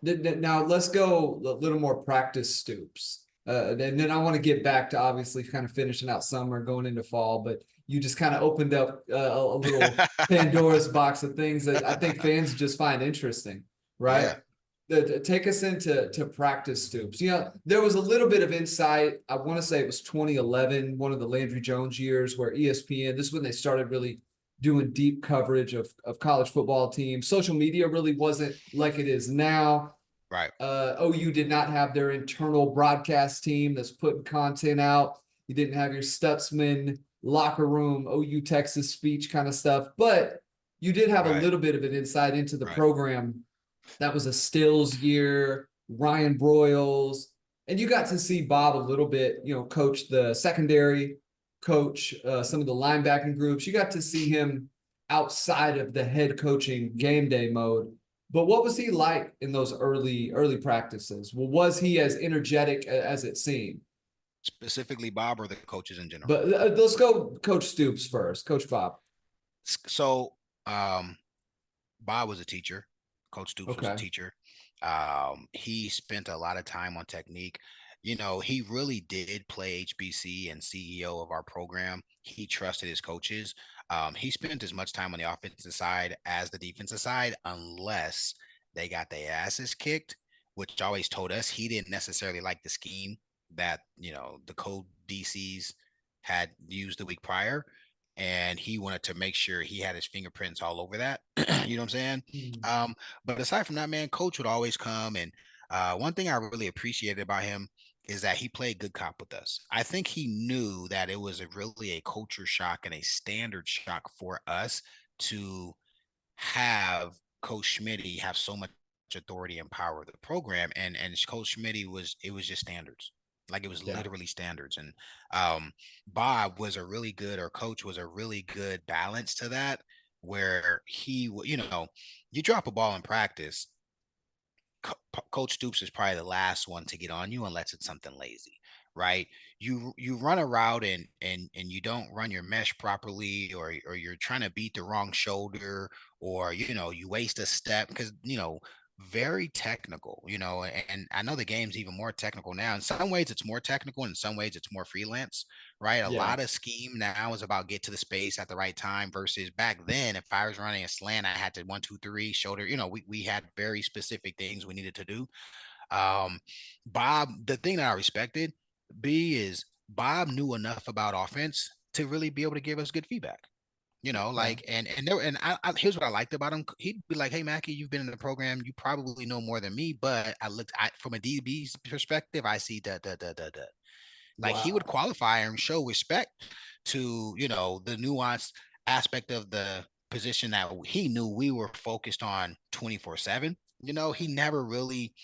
Mm. Now let's go a little more practice Stoops. And then I want to get back to obviously kind of finishing out summer, going into fall, but you just kind of opened up a little Pandora's box of things that I think fans just find interesting, right? Yeah. take us into practice Stoops. You know, there was a little bit of insight. I want to say it was 2011, one of the Landry Jones years, where ESPN. This is when they started really doing deep coverage of college football teams. Social media really wasn't like it is now. Right. OU did not have their internal broadcast team that's putting content out. You didn't have your Stutzman locker room, OU Texas speech kind of stuff, but you did have a Right. little bit of an insight into the Right. program. That was a Stills year, Ryan Broyles, and you got to see Bob a little bit, you know, coach the secondary, coach some of the linebacking groups. You got to see him outside of the head coaching game day mode. But what was he like in those early practices? Well, was he as energetic as it seemed? Specifically Bob or the coaches in general? But let's go Coach Stoops first, Coach Bob. So um Bob was a teacher. Coach Stoops was a Okay. teacher. He spent a lot of time on technique. You know, he really did play HBC and CEO of our program. He trusted his coaches. He spent as much time on the offensive side as the defensive side, unless they got their asses kicked, which always told us he didn't necessarily like the scheme that, the code DCs had used the week prior, and he wanted to make sure he had his fingerprints all over that. You know what I'm saying? Mm. But aside from that, man, coach would always come. And one thing I really appreciated about him is that he played good cop with us. I think he knew that it was really a culture shock and a standard shock for us to have Coach Schmitty have so much authority and power of the program. And Coach Schmitty was just standards. Like, it was Yeah. literally standards. And Bob was a really good, or coach was a really good balance to that, where you drop a ball in practice, Coach Stoops is probably the last one to get on you unless it's something lazy, right? You run a route and you don't run your mesh properly, or you're trying to beat the wrong shoulder, or you waste a step, because very technical, and I know the game's even more technical now. In some ways it's more technical, in some ways it's more freelance, right? A Yeah. lot of scheme now is about get to the space at the right time, versus back then, if I was running a slant, I had to 1 2 3 shoulder. We had very specific things we needed to do. Bob, the thing that I respected, B, is Bob knew enough about offense to really be able to give us good feedback. Okay. Like, and here's what I liked about him. He'd be like, "Hey, Mackie, you've been in the program. You probably know more than me, but from a DB's perspective, I see da. Like, he would Wow. qualify and show respect to, the nuanced aspect of the position that he knew we were focused on 24/7. He never really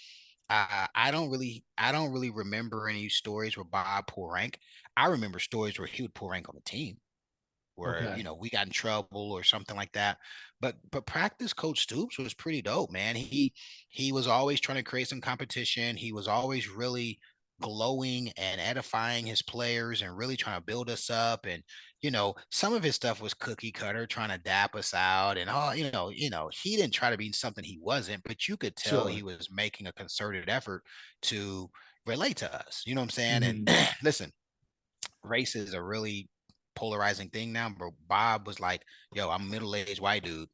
I don't really remember any stories where Bob pulled rank. I remember stories where he would pull rank on the team, where Okay. we got in trouble or something like that. But practice coach Stoops was pretty dope, man. He was always trying to create some competition. He was always really glowing and edifying his players and really trying to build us up. And some of his stuff was cookie cutter, trying to dap us out, and all. He didn't try to be something he wasn't, but you could tell he Sure. was making a concerted effort to relate to us. You know what I'm saying? Hmm. And listen, race is a really polarizing thing now, but Bob was like, "Yo, I'm a middle-aged white dude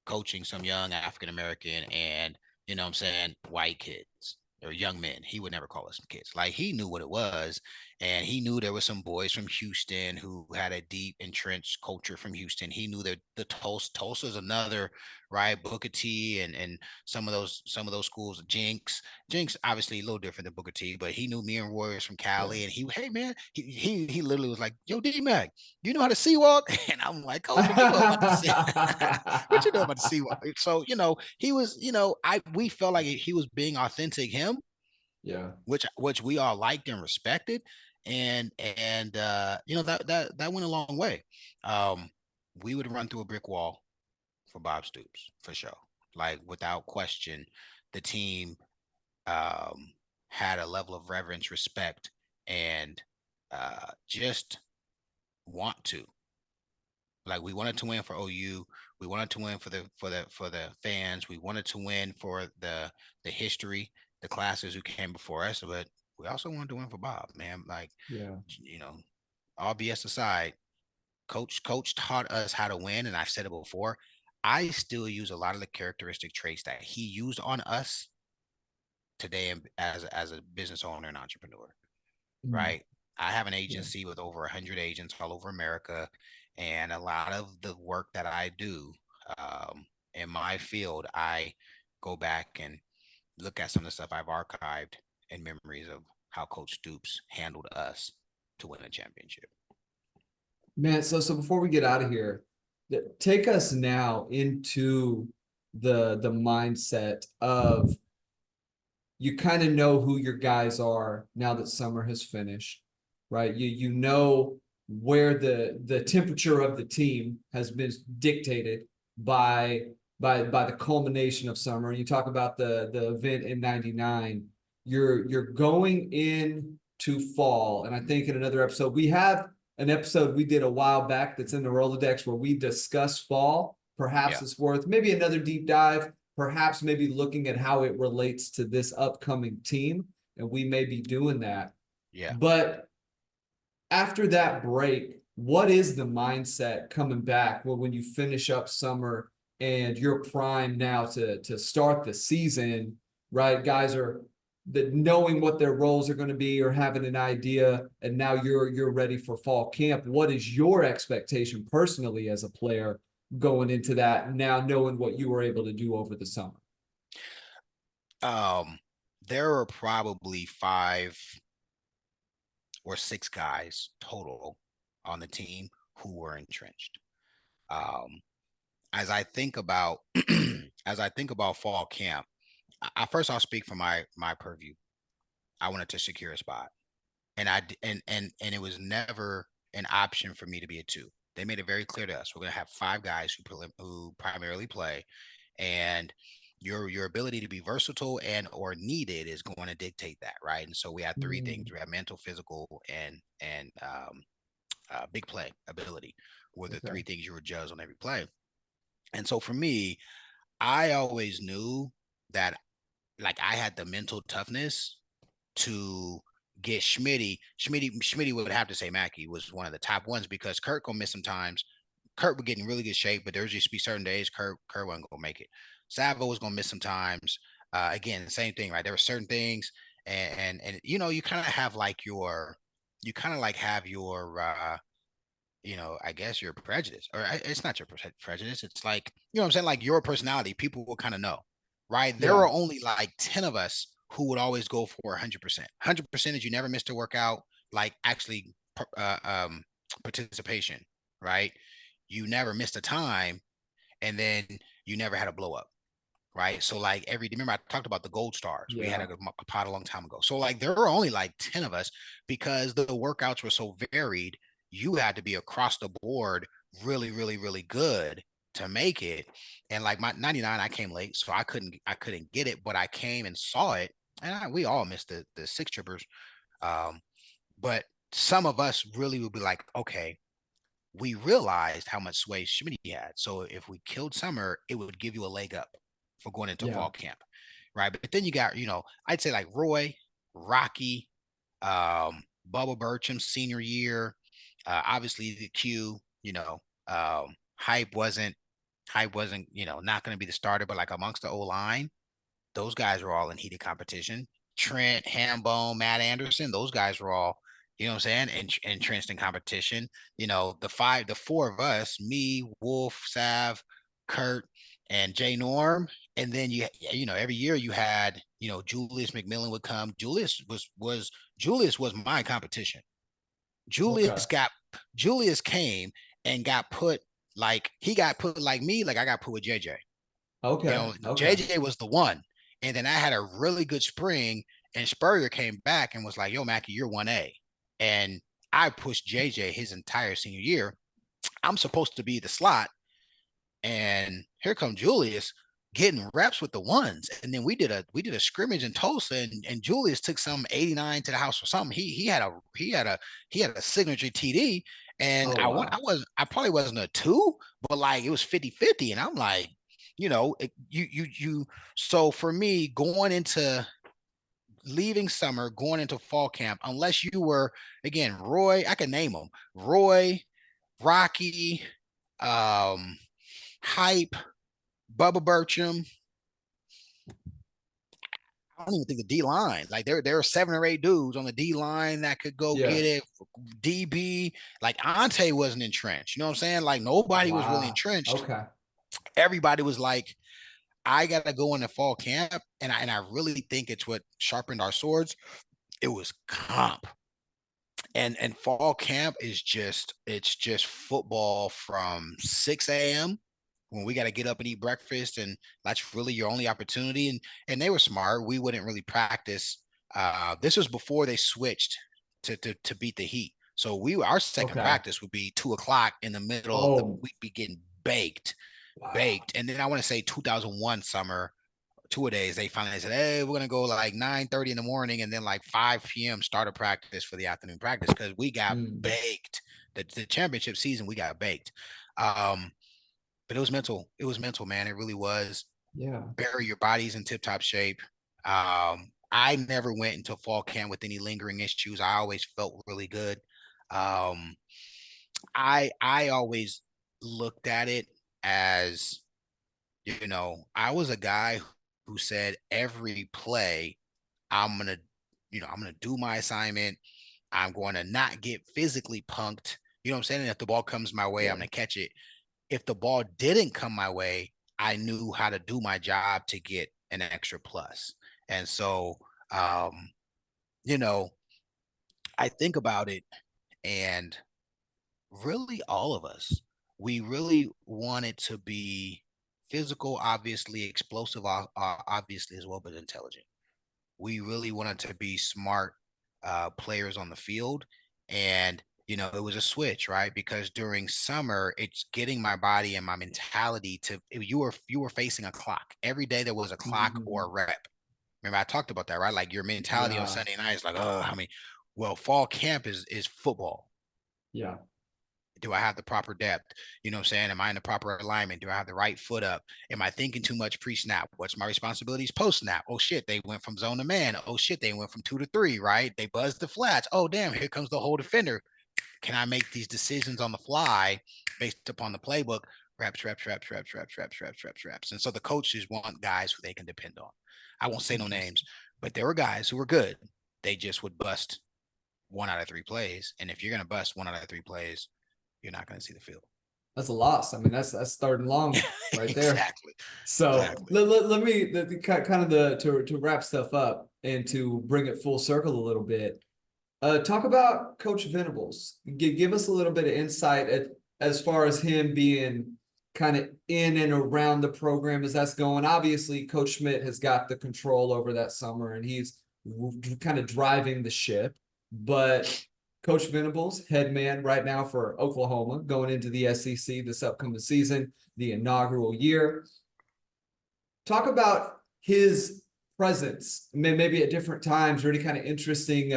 coaching some young African American, and what I'm saying, white kids or young men." He would never call us kids. Like, he knew what it was, and he knew there were some boys from Houston who had a deep entrenched culture from Houston. He knew that the Tulsa's another, right? Booker T and some of those schools, Jinx, obviously a little different than Booker T, but he knew me and Roy was from Yeah. Cali, and hey man, he literally was like, "Yo, D Mac, you know how to sea walk?" And I'm like, "Coach, what you know about the sea? What you know about the sea walk?" So he was, we felt like he was being authentic him, Yeah. which we all liked and respected, and that went a long way. Um, we would run through a brick wall for Bob Stoops for sure, like without question. The team um, had a level of reverence, respect, and just want to. Like, we wanted to win for OU. We wanted to win for the fans. We wanted to win for the history, the classes who came before us. But we also wanted to win for Bob, man. Like, Yeah. you know, all BS aside, coach taught us how to win, and I've said it before. I still use a lot of the characteristic traits that he used on us today as a business owner and entrepreneur, Mm, right? I have an yeah. agency with over 100 agents all over America, and a lot of the work that I do in my field, I go back and look at some of the stuff I've archived in memories of how Coach Stoops handled us to win a championship. Man, so before we get out of here, take us now into the mindset of you kind of know who your guys are now that summer has finished, right? You know where the temperature of the team has been dictated by by the culmination of summer. You talk about the event in '99. You're going in to fall, and I think in another episode we have an episode we did a while back that's in the Rolodex where we discuss fall. Perhaps Yeah, it's worth maybe another deep dive, perhaps maybe looking at how it relates to this upcoming team, and we may be doing that. yeah. But after that break, what is the mindset coming back when you finish up summer and you're prime now to start the season, right? Guys are that knowing what their roles are going to be or having an idea, and now you're ready for fall camp. What is your expectation personally as a player going into that now, knowing what you were able to do over the summer? Um, there are probably 5 or 6 guys total on the team who were entrenched. Um, as I think about as I think about fall camp, first I'll speak from my purview. I wanted to secure a spot, and and it was never an option for me to be a two. They made it very clear to us we're going to have 5 guys who primarily play, and your ability to be versatile and or needed is going to dictate that, right? And so we had 3 things: Mm, we have mental, physical, and big play ability were the okay. 3 things you were judged on every play. And so for me, I always knew that like I had the mental toughness to get Schmitty. Schmitty would have to say Mackey was one of the top ones because Kurt gonna miss some times. Kurt would get in really good shape, but there's just be certain days Kurt wasn't gonna make it. Savo was gonna miss some times. Again, same thing, right? There were certain things, and you know, you kind of have like you kind of like have your I guess your prejudice, or it's not your prejudice. It's like, you know what I'm saying? Like your personality, people will kind of know, right? There Yeah. are only like 10 of us who would always go for 100%. 100% is you never missed a workout, like actually participation, right? You never missed a time, and then you never had a blow up, right? So like remember I talked about the gold stars. We had Yeah. a pot a long time ago. So like there were only like 10 of us because the workouts were so varied. You had to be across the board really, really, really good to make it. And like my 99, I came late, so I couldn't get it, but I came and saw it. And we all missed the 6 trippers. Um, but some of us really would be like, okay, we realized how much sway Schmidt had. So if we killed Summer, it would give you a leg up for going into Yeah. fall camp, right? But then you got, I'd say like Roy, Rocky, Bubba Burcham senior year, obviously the Q, Hype wasn't, not going to be the starter, but like amongst the O line, those guys were all in heated competition. Trent, Hambone, Matt Anderson, those guys were all, you know what I'm saying, entrenched in competition. The 4 of us, me, Wolf, Sav, Kurt, and Jay Norm. And then every year you had, Julius McMillan would come. Julius was my competition. Okay. Julius got Julius came and got put like he got put like me, like I got put with JJ. Okay. Okay. JJ was the one. And then I had a really good spring, and Spurrier came back and was like, yo, Mackie, you're 1A. And I pushed JJ his entire senior year. I'm supposed to be the slot. And here comes Julius getting reps with the ones. And then we did a scrimmage in Tulsa, and Julius took some 89 to the house or something. He had a signature TD. And Oh wow. I probably wasn't a 2, but like it was 50-50. And I'm like, so for me, going into leaving summer, going into fall camp, unless you were, again, Roy, I can name them: Roy, Rocky, um, Hype, Bubba Burcham. I don't even think the D line. Like there are 7 or 8 dudes on the D line that could go Yeah. get it. DB, like Ante wasn't entrenched. You know what I'm saying? Like nobody was really Wow. entrenched. Okay. Everybody was like, I gotta go into fall camp, and I really think it's what sharpened our swords. It was comp. And fall camp is just it's just football from 6 a.m. when we got to get up and eat breakfast, and that's really your only opportunity. And they were smart. We wouldn't really practice. This was before they switched to beat the heat. So our second Okay. practice would be 2 o'clock in the middle of the Oh, we'd be getting baked, wow. baked. And then I want to say 2001 summer, 2 days, they finally said, hey, we're gonna go like 9:30 in the morning and then like 5 p.m. start a practice for the afternoon practice because we got Mm, baked. The championship season, we got baked. Um, but it was mental. It was mental, man. It really was. yeah. Bury your bodies in tip top shape. I never went into fall camp with any lingering issues. I always felt really good. Um, I always looked at it as, I was a guy who said every play I'm gonna, I'm gonna do my assignment. I'm going to not get physically punked. You know what I'm saying? And if the ball comes my way, I'm Yeah. gonna catch it. If the ball didn't come my way, I knew how to do my job to get an extra plus. And so, um, you know, I think about it, and really all of us, we really wanted to be physical, obviously, explosive, obviously as well, but intelligent. We really wanted to be smart players on the field. And, it was a switch, right? Because during summer, it's getting my body and my mentality to you were facing a clock. Every day there was a clock or a Mhm. rep. Remember, I talked about that, right? Like your mentality on Yeah. Sunday night is like, oh, well, fall camp is football. Yeah. Do I have the proper depth? You know what I'm saying? Am I in the proper alignment? Do I have the right foot up? Am I thinking too much pre-snap? What's my responsibilities post-snap? Oh shit, they went from zone to man. Oh shit, they went from 2 to 3, right? They buzzed the flats. Oh damn, here comes the whole defender. Can I make these decisions on the fly based upon the playbook? Reps, reps, reps, reps, reps, reps, reps, reps, reps. And so the coaches want guys who they can depend on. I won't say no names, Interesting. but there were guys who were good. They just would bust 1 out of 3 plays. And if you're gonna bust 1 out of 3 plays, you're not going to see the field. That's a loss. I mean, that's starting long right there. Exactly. So Exactly. let me kind of to wrap stuff up and to bring it full circle a little bit. Talk about Coach Venables. Give us a little bit of insight as far as him being kind of in and around the program as that's going. Obviously, Coach Schmidt has got the control over that summer, and he's kind of driving the ship. But Coach Venables, head man right now for Oklahoma, going into the SEC this upcoming season, the inaugural year. Talk about his presence, maybe at different times, or any kind of interesting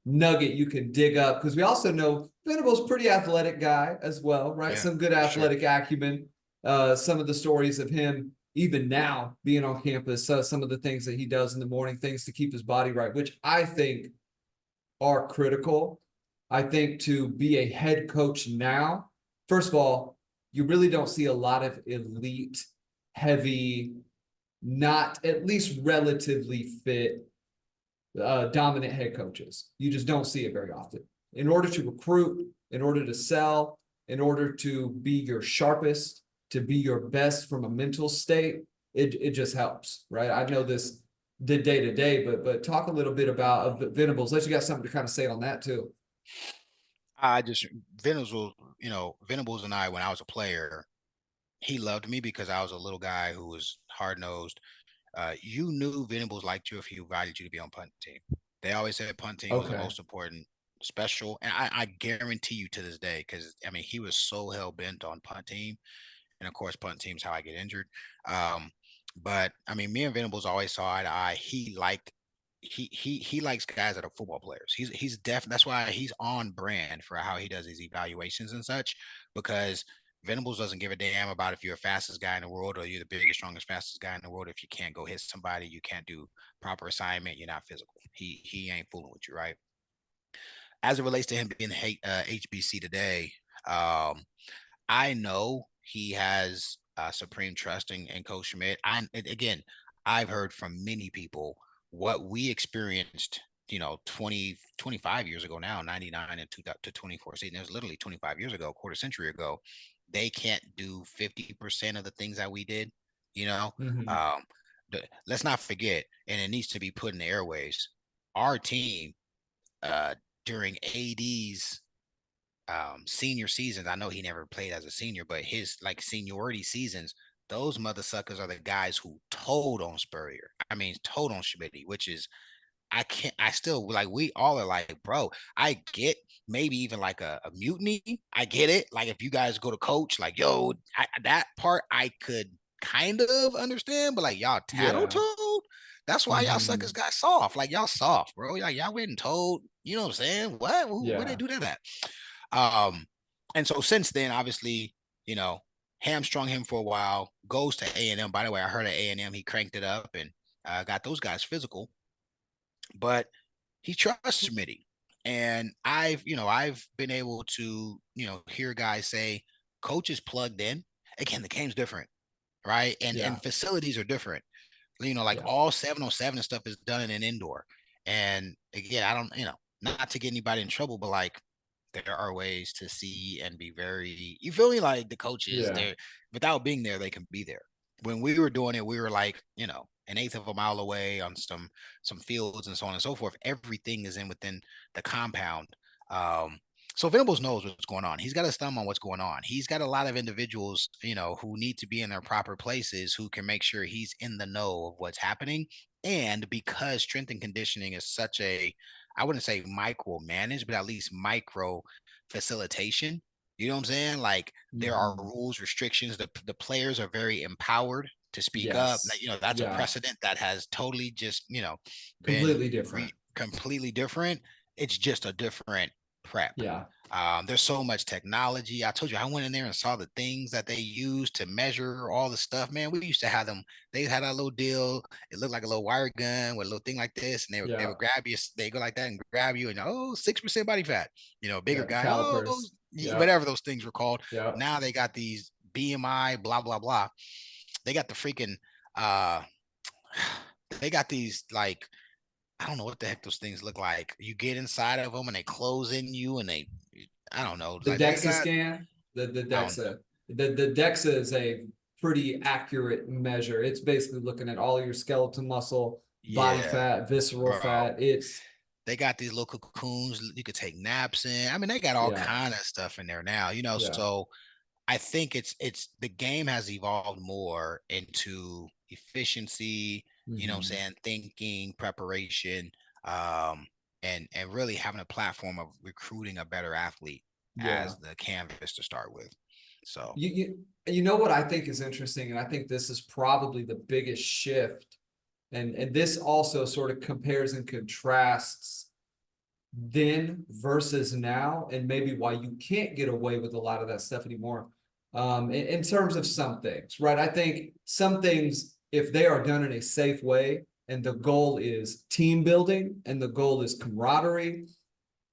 nugget you can dig up. Because we also know Venable's pretty athletic guy as well, right? Yeah, Some good for sure. athletic acumen. Some of the stories of him, even now being on campus, some of the things that he does in the morning, things to keep his body right, which I think are critical. I think to be a head coach now, first of all, you really don't see a lot of elite, heavy, not at least relatively fit, dominant head coaches. You just don't see it very often. In order to recruit, in order to sell, in order to be your sharpest, to be your best from a mental state, it just helps, right? I know this the day to day, but talk a little bit about Venables. Unless you got something to kind of say on that too. I just Venables, Venables and I, when I was a player, he loved me because I was a little guy who was hard nosed. You knew Venables liked you if he invited you to be on punt team. They always said punt team was the Okay. most important special, and I guarantee you to this day, because I mean he was so hell bent on punt team, and of course punt team's how I get injured. Um, but I mean, me and Venables always saw eye to eye. He likes guys that are football players. He's that's why he's on brand for how he does his evaluations and such, because Venables doesn't give a damn about if you're the fastest guy in the world or you're the biggest, strongest, fastest guy in the world. If you can't go hit somebody, you can't do proper assignment, you're not physical. He ain't fooling with you, right? As it relates to him being HBC today, um, I know he has supreme trust in Coach Schmidt. Again, I've heard from many people what we experienced, 25 years ago now, 99 and 2000 to 24 season. It was literally 25 years ago, quarter century ago. They can't do 50% of the things that we did, you know. Mhm. Um, let's not forget, and it needs to be put in the airways. Our team, uh, during AD's senior seasons, I know he never played as a senior, but his like seniority seasons, those mother suckers are the guys who told on Spurrier. I mean, told on Schmidt, which is I can't, I still like, we all are like, bro, I get maybe even like a mutiny. I get it. Like, if you guys go to coach, like, yo, that part I could kind of understand, but like, y'all Yeah. tattletale. That's why y'all suckers Mhm. got soft. Like, y'all soft, bro. Y'all went and told, you know what I'm saying? What? Where they Yeah. do that at? Um, and so since then, obviously, you know, hamstrung him for a while, goes to A&M. By the way, I heard at A&M he cranked it up and got those guys physical, but he trusts Smitty. And I've been able to, hear guys say coach is plugged in. Again, the game's different, right? And Yeah. facilities are different. Like Yeah. all 7-on-7 and stuff is done in an indoor. And again, I don't, not to get anybody in trouble, but like there are ways to see and be very, you feel me? Like the coaches, Yeah. they're without being there, they can be there. When we were doing it, we were like, an eighth of a mile away on some fields and so on and so forth. Everything is in within the compound. Um, so Venables knows what's going on. He's got his thumb on what's going on. He's got a lot of individuals, who need to be in their proper places, who can make sure he's in the know of what's happening. And because strength and conditioning is such a, I wouldn't say micromanage, but at least micro facilitation. You know what I'm saying? Like, there are Mhm. rules, restrictions. The players are very empowered to speak up. Yes. That's a Yeah. precedent that has totally just, been Completely different. completely different. It's just a different prep. Yeah. There's so much technology. I told you, I went in there and saw the things that they use to measure all the stuff. Man, we used to have them. They had a little deal. It looked like a little wire gun with a little thing like this, and they would Yeah. grab you. They go like that and grab you, and 6% body fat. Bigger Yeah. The guy. calipers. Yeah. Whatever those things were called. Yeah. Now they got these BMI, blah blah blah. They got the freaking. uh they got these, like, I don't know what the heck those things look like. You get inside of them and they close in you, and they, I don't know. The Like, they DEXA got, scan. The I don't, DEXA. The DEXA is a pretty accurate measure. It's basically looking at all your skeletal muscle, body yeah, fat, visceral bro. fat. It's They got these little cocoons you could take naps in. I mean, they got all yeah. kind of stuff in there now, Yeah. so I think it's the game has evolved more into efficiency, what I'm Mhm. saying, thinking, preparation, um, and really having a platform of recruiting a better athlete Yeah. as the canvas to start with. So You know what I think is interesting, and I think this is probably the biggest shift, and this also sort of compares and contrasts then versus now, and maybe why you can't get away with a lot of that stuff anymore. In terms of some things, right? I think some things, if they are done in a safe way, and the goal is team building and the goal is camaraderie,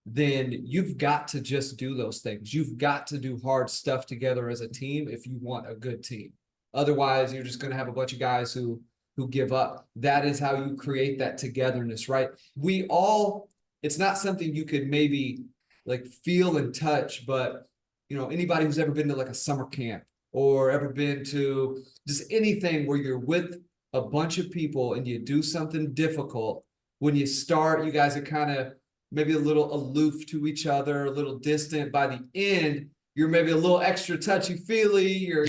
then you've got to just do those things. You've got to do hard stuff together as a team if you want a good team. Otherwise, you're just going to have a bunch of guys who give up. That is how you create that togetherness, right? We all, it's not something you could maybe like feel and touch, but anybody who's ever been to like a summer camp or ever been to just anything where you're with a bunch of people and you do something difficult, when you start, you guys are kind of maybe a little aloof to each other, a little distant. By the end, you're maybe a little extra touchy feely. You're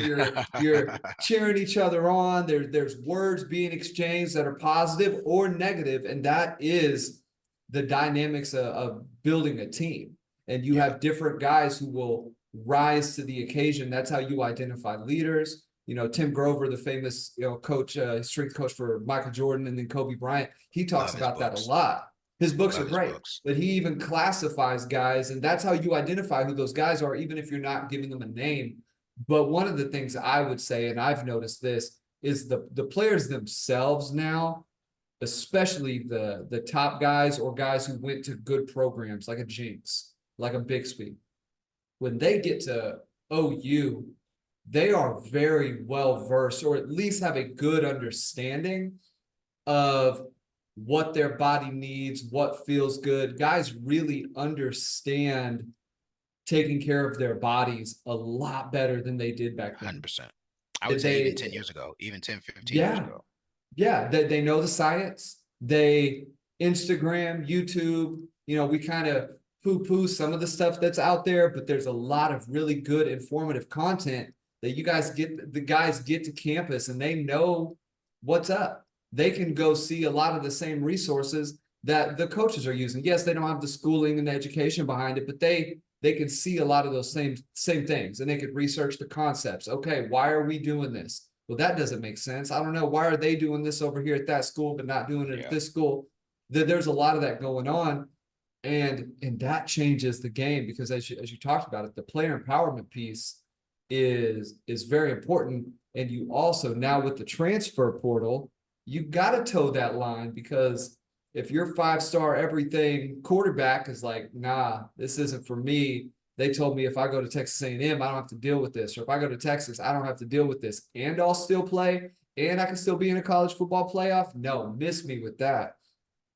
cheering each other on. There's words being exchanged that are positive or negative, and that is the dynamics of building a team. And you yeah, have different guys who will rise to the occasion. That's how you identify leaders. Tim Grover, the famous coach, strength coach for Michael Jordan and then Kobe Bryant, he talks love his about that a books. lot. His books are Love his great, books. but he even classifies guys, and that's how you identify who those guys are, even if you're not giving them a name. But one of the things I would say, and I've noticed this, is the players themselves now, especially the top guys or guys who went to good programs like a Jinx, like a Bixby, when they get to OU, they are very well versed, or at least have a good understanding of what their body needs, what feels good. Guys really understand taking care of their bodies a lot better than they did back then. 100%. I would say even They, 10 years ago, even 10, 15 years yeah, ago. yeah, they know the science. They Instagram, YouTube, we kind of poo-poo some of the stuff that's out there, but there's a lot of really good informative content that the guys get to campus and they know what's up. They can go see a lot of the same resources that the coaches are using. Yes, they don't have the schooling and the education behind it, but they can see a lot of those same things and they could research the concepts. Okay, why are we doing this? Well, that doesn't make sense. I don't know. Why are they doing this over here at that school, but not doing it at Yeah. this school? There's a lot of that going on. And that changes the game because as you talked about it, the player empowerment piece is very important. And you also now with the transfer portal, you got to toe that line because if your 5-star everything quarterback is like, nah, this isn't for me. They told me if I go to Texas A&M, I don't have to deal with this, or if I go to Texas, I don't have to deal with this, and I'll still play, and I can still be in a college football playoff. No, miss me with that.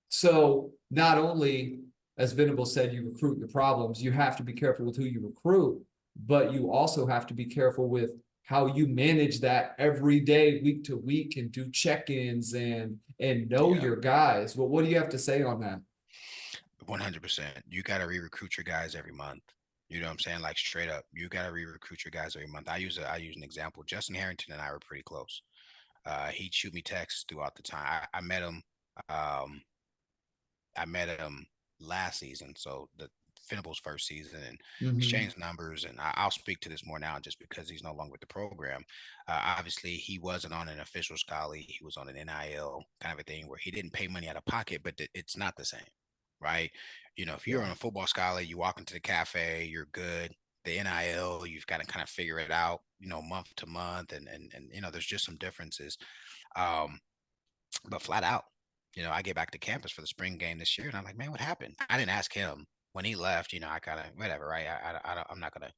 So not only, as Venable said, you recruit your problems, you have to be careful with who you recruit, but you also have to be careful with how you manage that every day, week to week, and do check-ins and know Yeah. your guys. Well, what do you have to say on that? 100%. You got to re-recruit your guys every month. You know what I'm saying? Like straight up, you got to re-recruit your guys every month. I use an example. Justin Harrington and I were pretty close. He'd shoot me texts throughout the time. I met him. Um, I met him last season, so the Venable's first season, and Mm-hmm. exchanged numbers. And I'll speak to this more now, just because he's no longer with the program. Obviously, he wasn't on an official scholarly; he was on an NIL kind of a thing where he didn't pay money out of pocket, but it's not the same, right? If you're Yeah. on a football scholarly, you walk into the cafe, you're good. The NIL, you've got to kind of figure it out, month to month, and there's just some differences. Um, but flat out, I get back to campus for the spring game this year, and I'm like, man, what happened? I didn't ask him when he left. I kind of whatever, right? I'm not gonna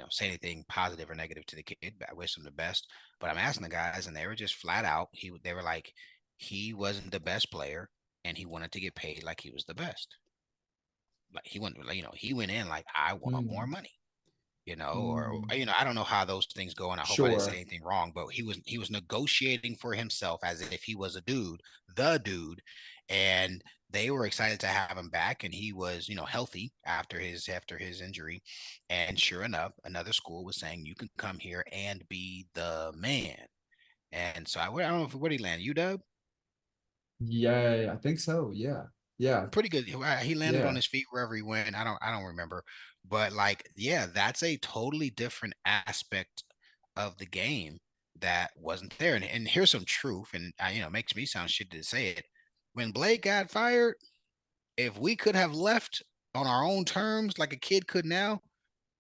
say anything positive or negative to the kid. But I wish him the best. But I'm asking the guys, and they were just flat out. They were like, he wasn't the best player, and he wanted to get paid like he was the best. Like he went, he went in like, I want more Mm-hmm. money, or Mm-hmm. I don't know how those things go, and I hope I didn't say Sure. anything wrong, but he was negotiating for himself as if he was the dude, and they were excited to have him back, and he was, healthy after his injury, and sure enough, another school was saying you can come here and be the man, and so I don't know if where did he land, UW. Yeah, I think so. Yeah. Yeah. Pretty good. He landed on Yeah. his feet wherever he went. I don't remember, but like, yeah, that's a totally different aspect of the game that wasn't there. And here's some truth, and it makes me sound shit to say it. When Blake got fired, if we could have left on our own terms, like a kid could now,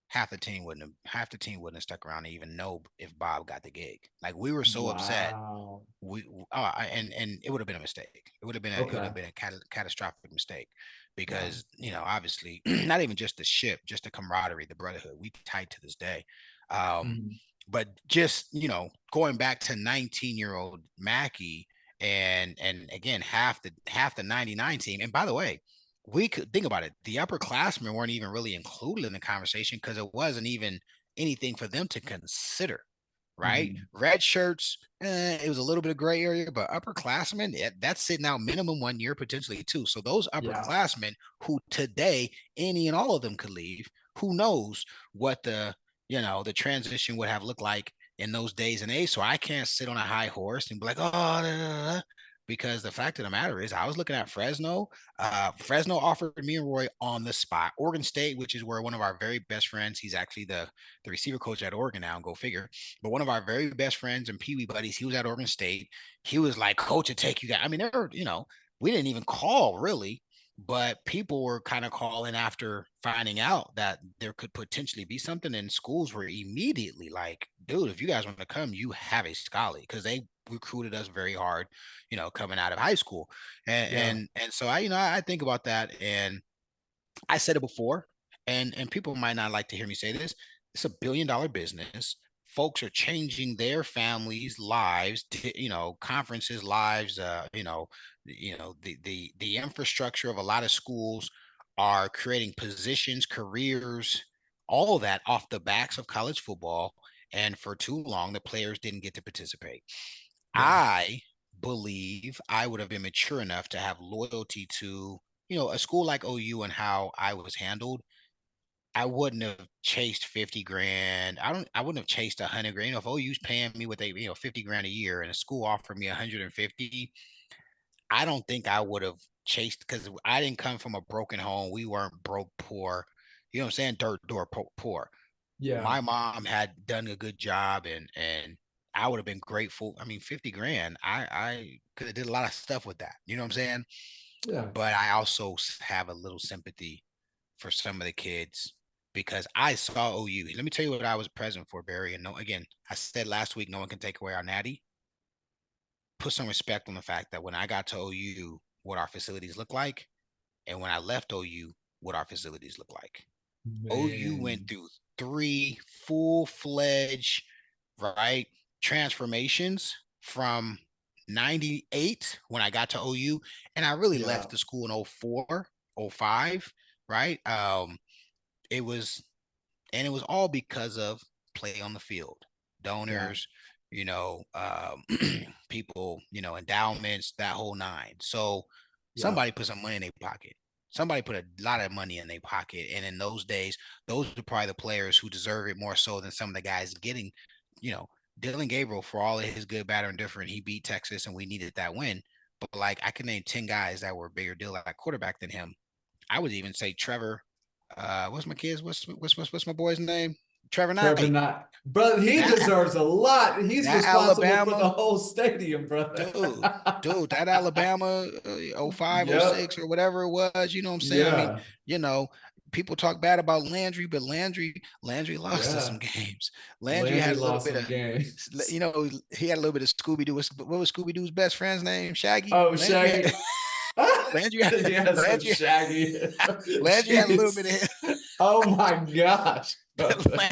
half the team wouldn't have stuck around to even know if Bob got the gig. Like we were so upset Wow. and it would have been a mistake. It would have Okay. been a catastrophic mistake Yeah. because obviously not even just the ship, just the camaraderie, the brotherhood. We tight to this day. Um, Mm-hmm. but just going back to 19-year-old Mackey and again half the 99 team. And by the way, we could think about it. The upperclassmen weren't even really included in the conversation because it wasn't even anything for them to consider, right? Mm-hmm. Red shirts, it was a little bit of gray area, but upperclassmen, that's sitting out minimum 1 year, potentially two. So those Yeah. upperclassmen who today any and all of them could leave, who knows what the transition would have looked like in those days and age. So I can't sit on a high horse and be like, oh, da, da, da, because the fact of the matter is, I was looking at Fresno. Fresno offered me and Roy on the spot. Oregon State, which is where one of our very best friends, he's actually the receiver coach at Oregon now, go figure. But one of our very best friends and Pee Wee buddies, he was at Oregon State. He was like, Coach, to take you guys. I mean, we didn't even call really, but people were kind of calling after finding out that there could potentially be something, and schools were immediately like, dude, if you guys want to come, you have a scholarly, because they recruited us very hard, coming out of high school. And Yeah. and so I think about that, and I said it before, and people might not like to hear me say this. It's $1 billion business. folks are changing their families' lives, conferences' lives. The infrastructure of a lot of schools are creating positions, careers, all of that off the backs of college football. And for too long, the players didn't get to participate. Yeah. I believe I would have been mature enough to have loyalty to, a school like OU and how I was handled. I wouldn't have chased 50 grand. I wouldn't have chased 100 grand. If OU's paying me with 50 grand a year and a school offered me 150, I don't think I would have chased, because I didn't come from a broken home. We weren't broke poor. You know what I'm saying? Dirt door poor. Yeah. My mom had done a good job, and I would have been grateful. I mean, 50 grand, I could have did a lot of stuff with that. You know what I'm saying? Yeah. But I also have a little sympathy for some of the kids because I saw OU. Let me tell you what I was present for, Barry. And no, again, I said last week, no one can take away our natty. Put some respect on the fact that when I got to OU, what our facilities look like, and when I left OU, what our facilities look like. OU went Man. through 3 full-fledged, right, transformations from 98 when I got to OU, and I really Yeah. left the school in 04, 05, right? It was and it was all because of play on the field, Yeah. donors, people, endowments, that whole nine. So Yeah. somebody put some money in their pocket. Somebody put a lot of money in their pocket, and in those days, those were probably the players who deserve it more so than some of the guys getting, you know, Dylan Gabriel, for all of his good, bad, or indifferent, he beat Texas, and we needed that win. But like, I can name 10 guys that were a bigger deal at quarterback than him. I would even say Trevor. What's my kids? What's my boy's name? Trevor Trevor Knight. Knight. Brother, he That deserves a lot. He's that responsible for the Alabama whole stadium, brother. dude, that Alabama 05, Yep. 06, or whatever it was. You know what I'm saying? I mean, Yeah. you know, people talk bad about Landry, but Landry lost us some Yeah. games. Landry Landry had a little lost bit some of, games. he had a little bit of Scooby Doo. What was Scooby Doo's best friend's name? Shaggy. Oh, Shaggy. Landry had Yes, some Landry Shaggy. Landry had a little bit Jeez. of Oh my gosh, brother.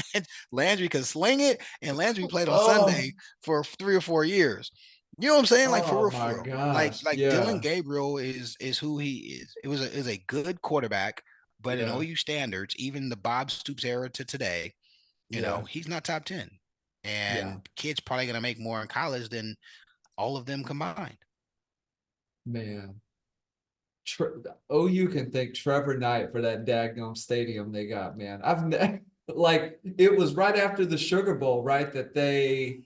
Landry could sling it, and Landry played on Sunday Oh, for 3 or 4 years. You know what I'm saying? Like, for oh real, my for real. Like gosh. like Dylan Yeah. Gabriel is who he is. It was is a good quarterback, but in Yeah. OU standards, even the Bob Stoops era to today, Yeah. he's not top 10. Yeah. And kids probably gonna make more in college than all of them combined. Man. OU can thank Trevor Knight for that daggum stadium they got, man. Like it was right after the Sugar Bowl, right? That they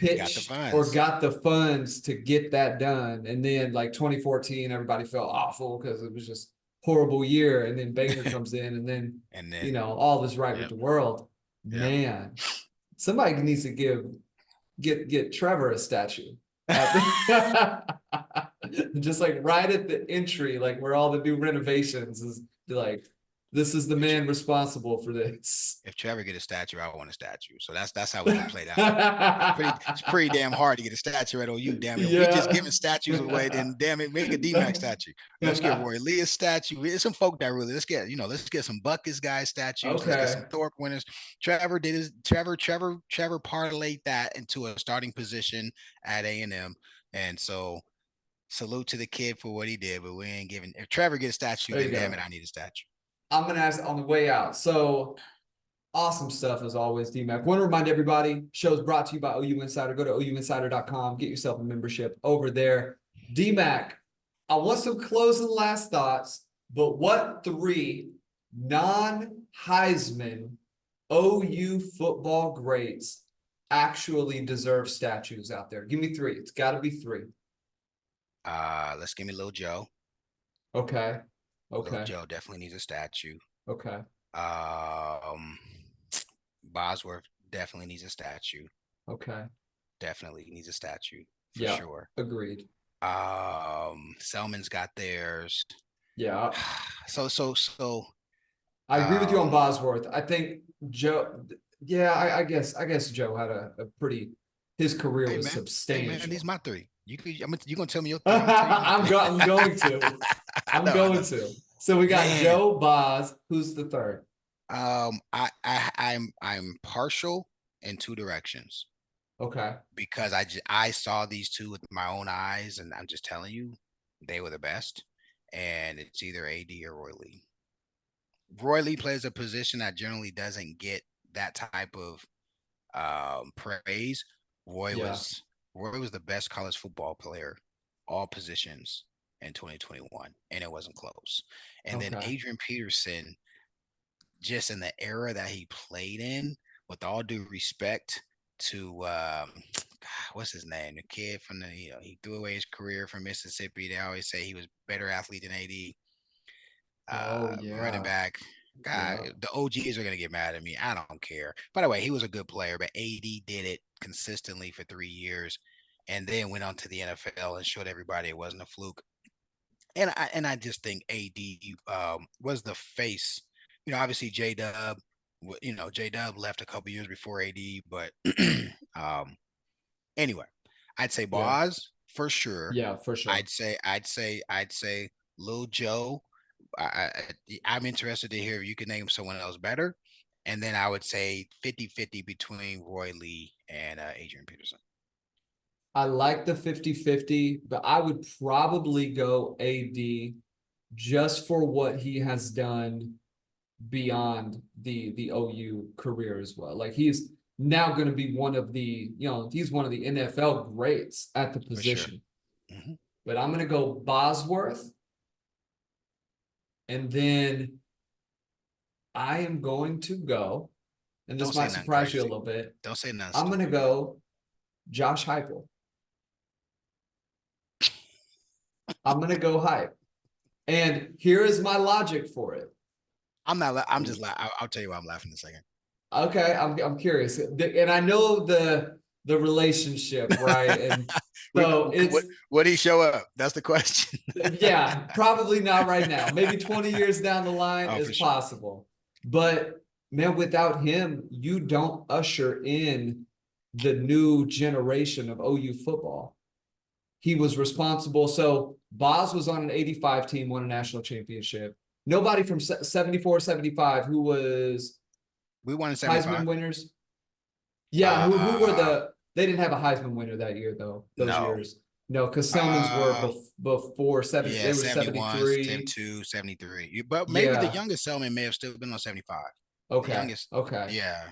Got the pitched or funds. got the funds to get that done. And then like 2014, everybody felt awful because it was just horrible year. And then Boehner comes in and then, And then, all is right with yep, the world. yep. Man, somebody needs to get Trevor a statue at the just like right at the entry, like where all the new renovations is like, this is the If man responsible for this. if Trevor get a statue, I want a statue. So that's how we're gonna play that one. It's pretty damn hard to get a statue at OU. Damn it, if we just Yeah. giving statues away, then damn it, make a DMAC statue. Let's get Roy Lee a statue. There's some folk that really, let's get some Buckets guys statues. Let's get some Okay. Thorpe winners. Trevor parlayed that into a starting position at A&M, and so salute to the kid for what he did. But we ain't giving. If Trevor gets a statue, There you then damn go. it, I need a statue. I'm gonna ask on the way out. So awesome stuff as always, DMAC. Want to remind everybody, show's brought to you by OU Insider. Go to ouinsider.com, get yourself a membership over there. DMAC, I want some closing last thoughts, but what three non-Heisman OU football greats actually deserve statues out there? Give me three. It's got to be three. Let's give me Lil Joe. Okay. Lil Okay. Joe definitely needs a statue. Okay. Um, Bosworth definitely needs a statue. Okay. Definitely needs a statue for Yeah. sure. Agreed. Selman's got theirs. Yeah. So I agree with you on um Bosworth. I think Joe, yeah, I guess Joe had a pretty, his career hey was man, these substantial. are my three. You gonna tell me your three, I'm gonna tell you my I'm three. go, I'm going to. I I'm know, I going know. to. So we got Man, Joe, Boz. Who's the third? I'm partial in two directions Okay. because I saw these two with my own eyes, and I'm just telling you, they were the best. And it's either AD or Roy Lee. Roy Lee plays a position that generally doesn't get that type of praise. Roy Yeah. was Roy was the best college football player, all positions in 2021, and it wasn't close. And then Okay. Adrian Peterson, just in the era that he played in, with all due respect to what's his name, the kid from the he threw away his career from Mississippi. They always say he was better athlete than AD. Oh Running yeah. back. God, Yeah. the OGs are gonna get mad at me. I don't care. By the way, he was a good player, but AD did it consistently for 3 years, and then went on to the NFL and showed everybody it wasn't a fluke. And I just think AD was the face. Obviously J Dub. J Dub left a couple years before AD, but um, anyway, I'd say Yeah. Boz for sure. Yeah, for sure. I'd say Lil Joe. I'm interested to hear if you can name someone else better. And then I would say 50-50 between Roy Lee and Adrian Peterson. I like the 50-50, but I would probably go AD just for what he has done beyond the OU career as well. Like he's now going to be one of he's one of the NFL greats at the For sure. position. Hmm. But I'm going to go Bosworth, and then I am going to go, and Don't this say might nothing surprise you a crazy. little bit. Don't say nothing I'm going to stupid, man. go Josh Heupel. I'm going to go Hype. And here is my logic for it. I'm not. I'm just. I'll tell you why I'm laughing in a second. Okay, I'm curious, and I know the relationship, right? And we, so it's would he show up? That's the question. yeah, probably not right now. Maybe 20 years down the line Oh, is for sure. possible. But man, without him, you don't usher in the new generation of OU football. He was responsible. So Boz was on an 85 team, won a national championship. Nobody from 74, 75 who was We won in Heisman 75. winners. Yeah, who were Uh, they didn't have a Heisman winner that year though, those no. years. No, because Selmans were Uh, before yeah, they were 71, 73. 72, 73. But maybe the Yeah. youngest Selman may have still been on 75. The Okay. youngest, Okay. yeah.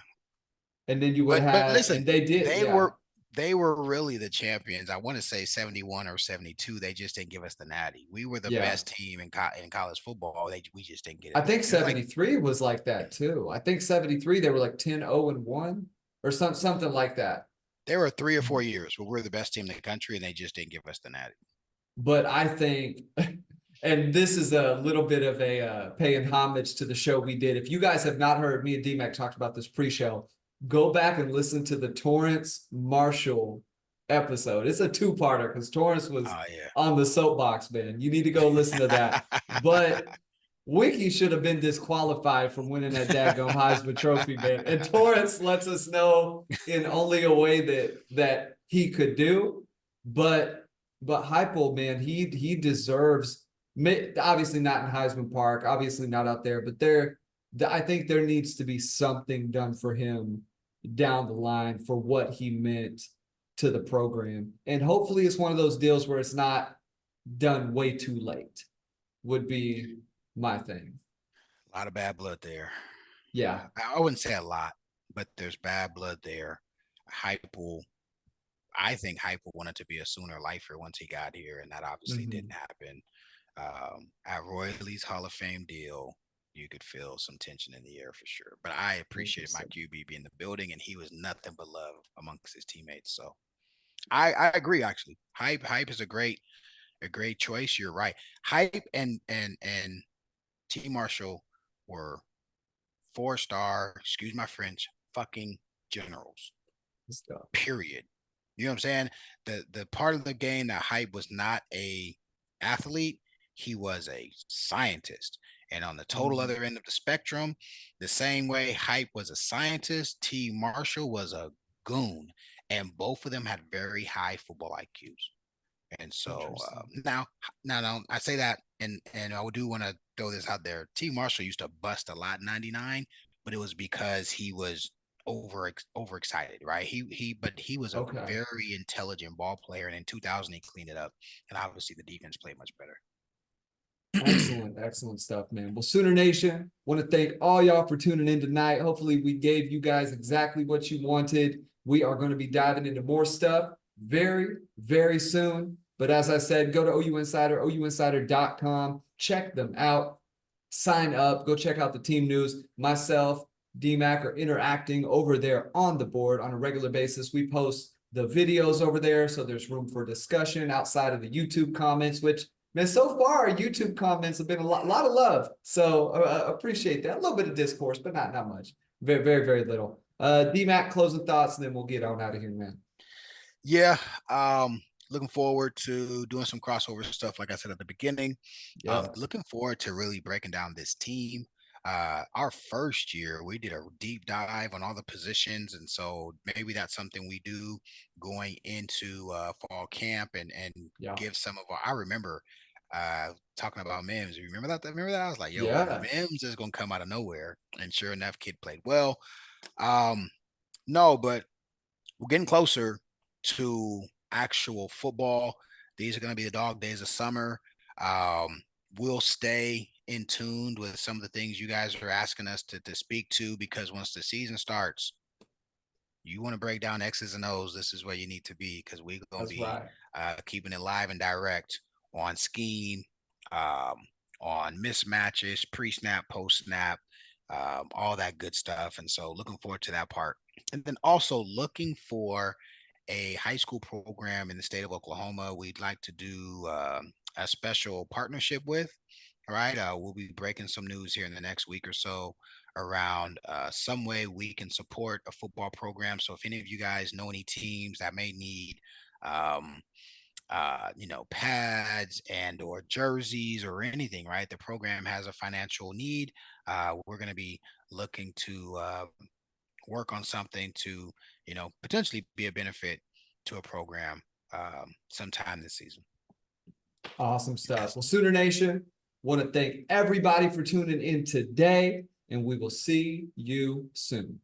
And then you would But have listen, and they did, they yeah. were they were really the champions. I want to say 71 or 72. They just didn't give us the natty. We were the Yeah. best team in college football. We just didn't get I it there. think It was like 73 was like that too. I think 73 they were like 10-0-1 or something like that. there were 3 or 4 years where we were the best team in the country and they just didn't give us the natty. But I think, and this is a little bit of a paying homage to the show we did. If you guys have not heard, me and D-Mac talked about this pre-show, go back and listen to the Torrance Marshall episode. It's a two-parter because Torrance was Oh yeah. on the soapbox, man. You need to go listen to that. But Wiki should have been disqualified from winning that daggum Heisman Trophy, man. And Torrance lets us know in only a way that he could do. But Heupel, man, he deserves obviously not in Heisman Park, obviously not out there, but I think there needs to be something done for him down the line for what he meant to the program. And hopefully it's one of those deals where it's not done way too late, would be my thing. A lot of bad blood there. Yeah. I wouldn't say a lot, but there's bad blood there. Heupel, I think Heupel wanted to be a Sooner lifer once he got here, and that obviously Mm-hmm. didn't happen. At Roy Lee's Hall of Fame deal, you could feel some tension in the air for sure. But I appreciated my QB being in the building, and he was nothing but love amongst his teammates. So I agree actually. Hype is a great choice. You're right. Hype and T Marshall were 4-star, excuse my French, fucking generals. Stuff. Period. You know what I'm saying? The part of the game that Hype was not a athlete, he was a scientist. And on the total Mm-hmm. other end of the spectrum, the same way Hype was a scientist, T Marshall was a goon. And both of them had very high football IQs. And so Interesting. now, I say that, and I do want to throw this out there. T. Marshall used to bust a lot in '99, but it was because he was overexcited, right? But he was a Okay. very intelligent ball player, and in 2000 he cleaned it up, and obviously the defense played much better. Excellent, excellent stuff, man. Well, Sooner Nation, want to thank all y'all for tuning in tonight. Hopefully, we gave you guys exactly what you wanted. We are going to be diving into more stuff very, very soon. But as I said, go to OU Insider, ouinsider.com. Check them out. Sign up. Go check out the team news. Myself, DMAC are interacting over there on the board on a regular basis. We post the videos over there, so there's room for discussion outside of the YouTube comments, which, man, so far YouTube comments have been a lot of love. So appreciate that. A little bit of discourse, but not much. Very, very, very little. DMAC, closing thoughts, and then we'll get on out of here, man. Yeah, looking forward to doing some crossover stuff, like I said at the beginning. Yeah. Looking forward to really breaking down this team. Our first year, we did a deep dive on all the positions, and so maybe that's something we do going into fall camp and Yeah. give some of our. I remember talking about Mims. You remember that? Remember that? I was like, "Yo, Yeah. Mims is gonna come out of nowhere," and sure enough, kid played well. Um, no, but we're getting closer to actual football. These are going to be the dog days of summer. Um, we'll stay in tuned with some of the things you guys are asking us to speak to, because once the season starts, you want to break down X's and O's, this is where you need to be, because we're going to That's be right. keeping it live and direct on scheme, um, on mismatches, pre-snap, post-snap, all that good stuff. And so looking forward to that part. And then also looking for a high school program in the state of Oklahoma we'd like to do a special partnership with. All right. We'll be breaking some news here in the next week or so around some way we can support a football program. So if any of you guys know any teams that may need, um, pads and or jerseys or anything, right? The program has a financial need. We're going to be looking to work on something to, potentially be a benefit to a program sometime this season. Awesome stuff. Well, Sooner Nation, want to thank everybody for tuning in today, and we will see you soon.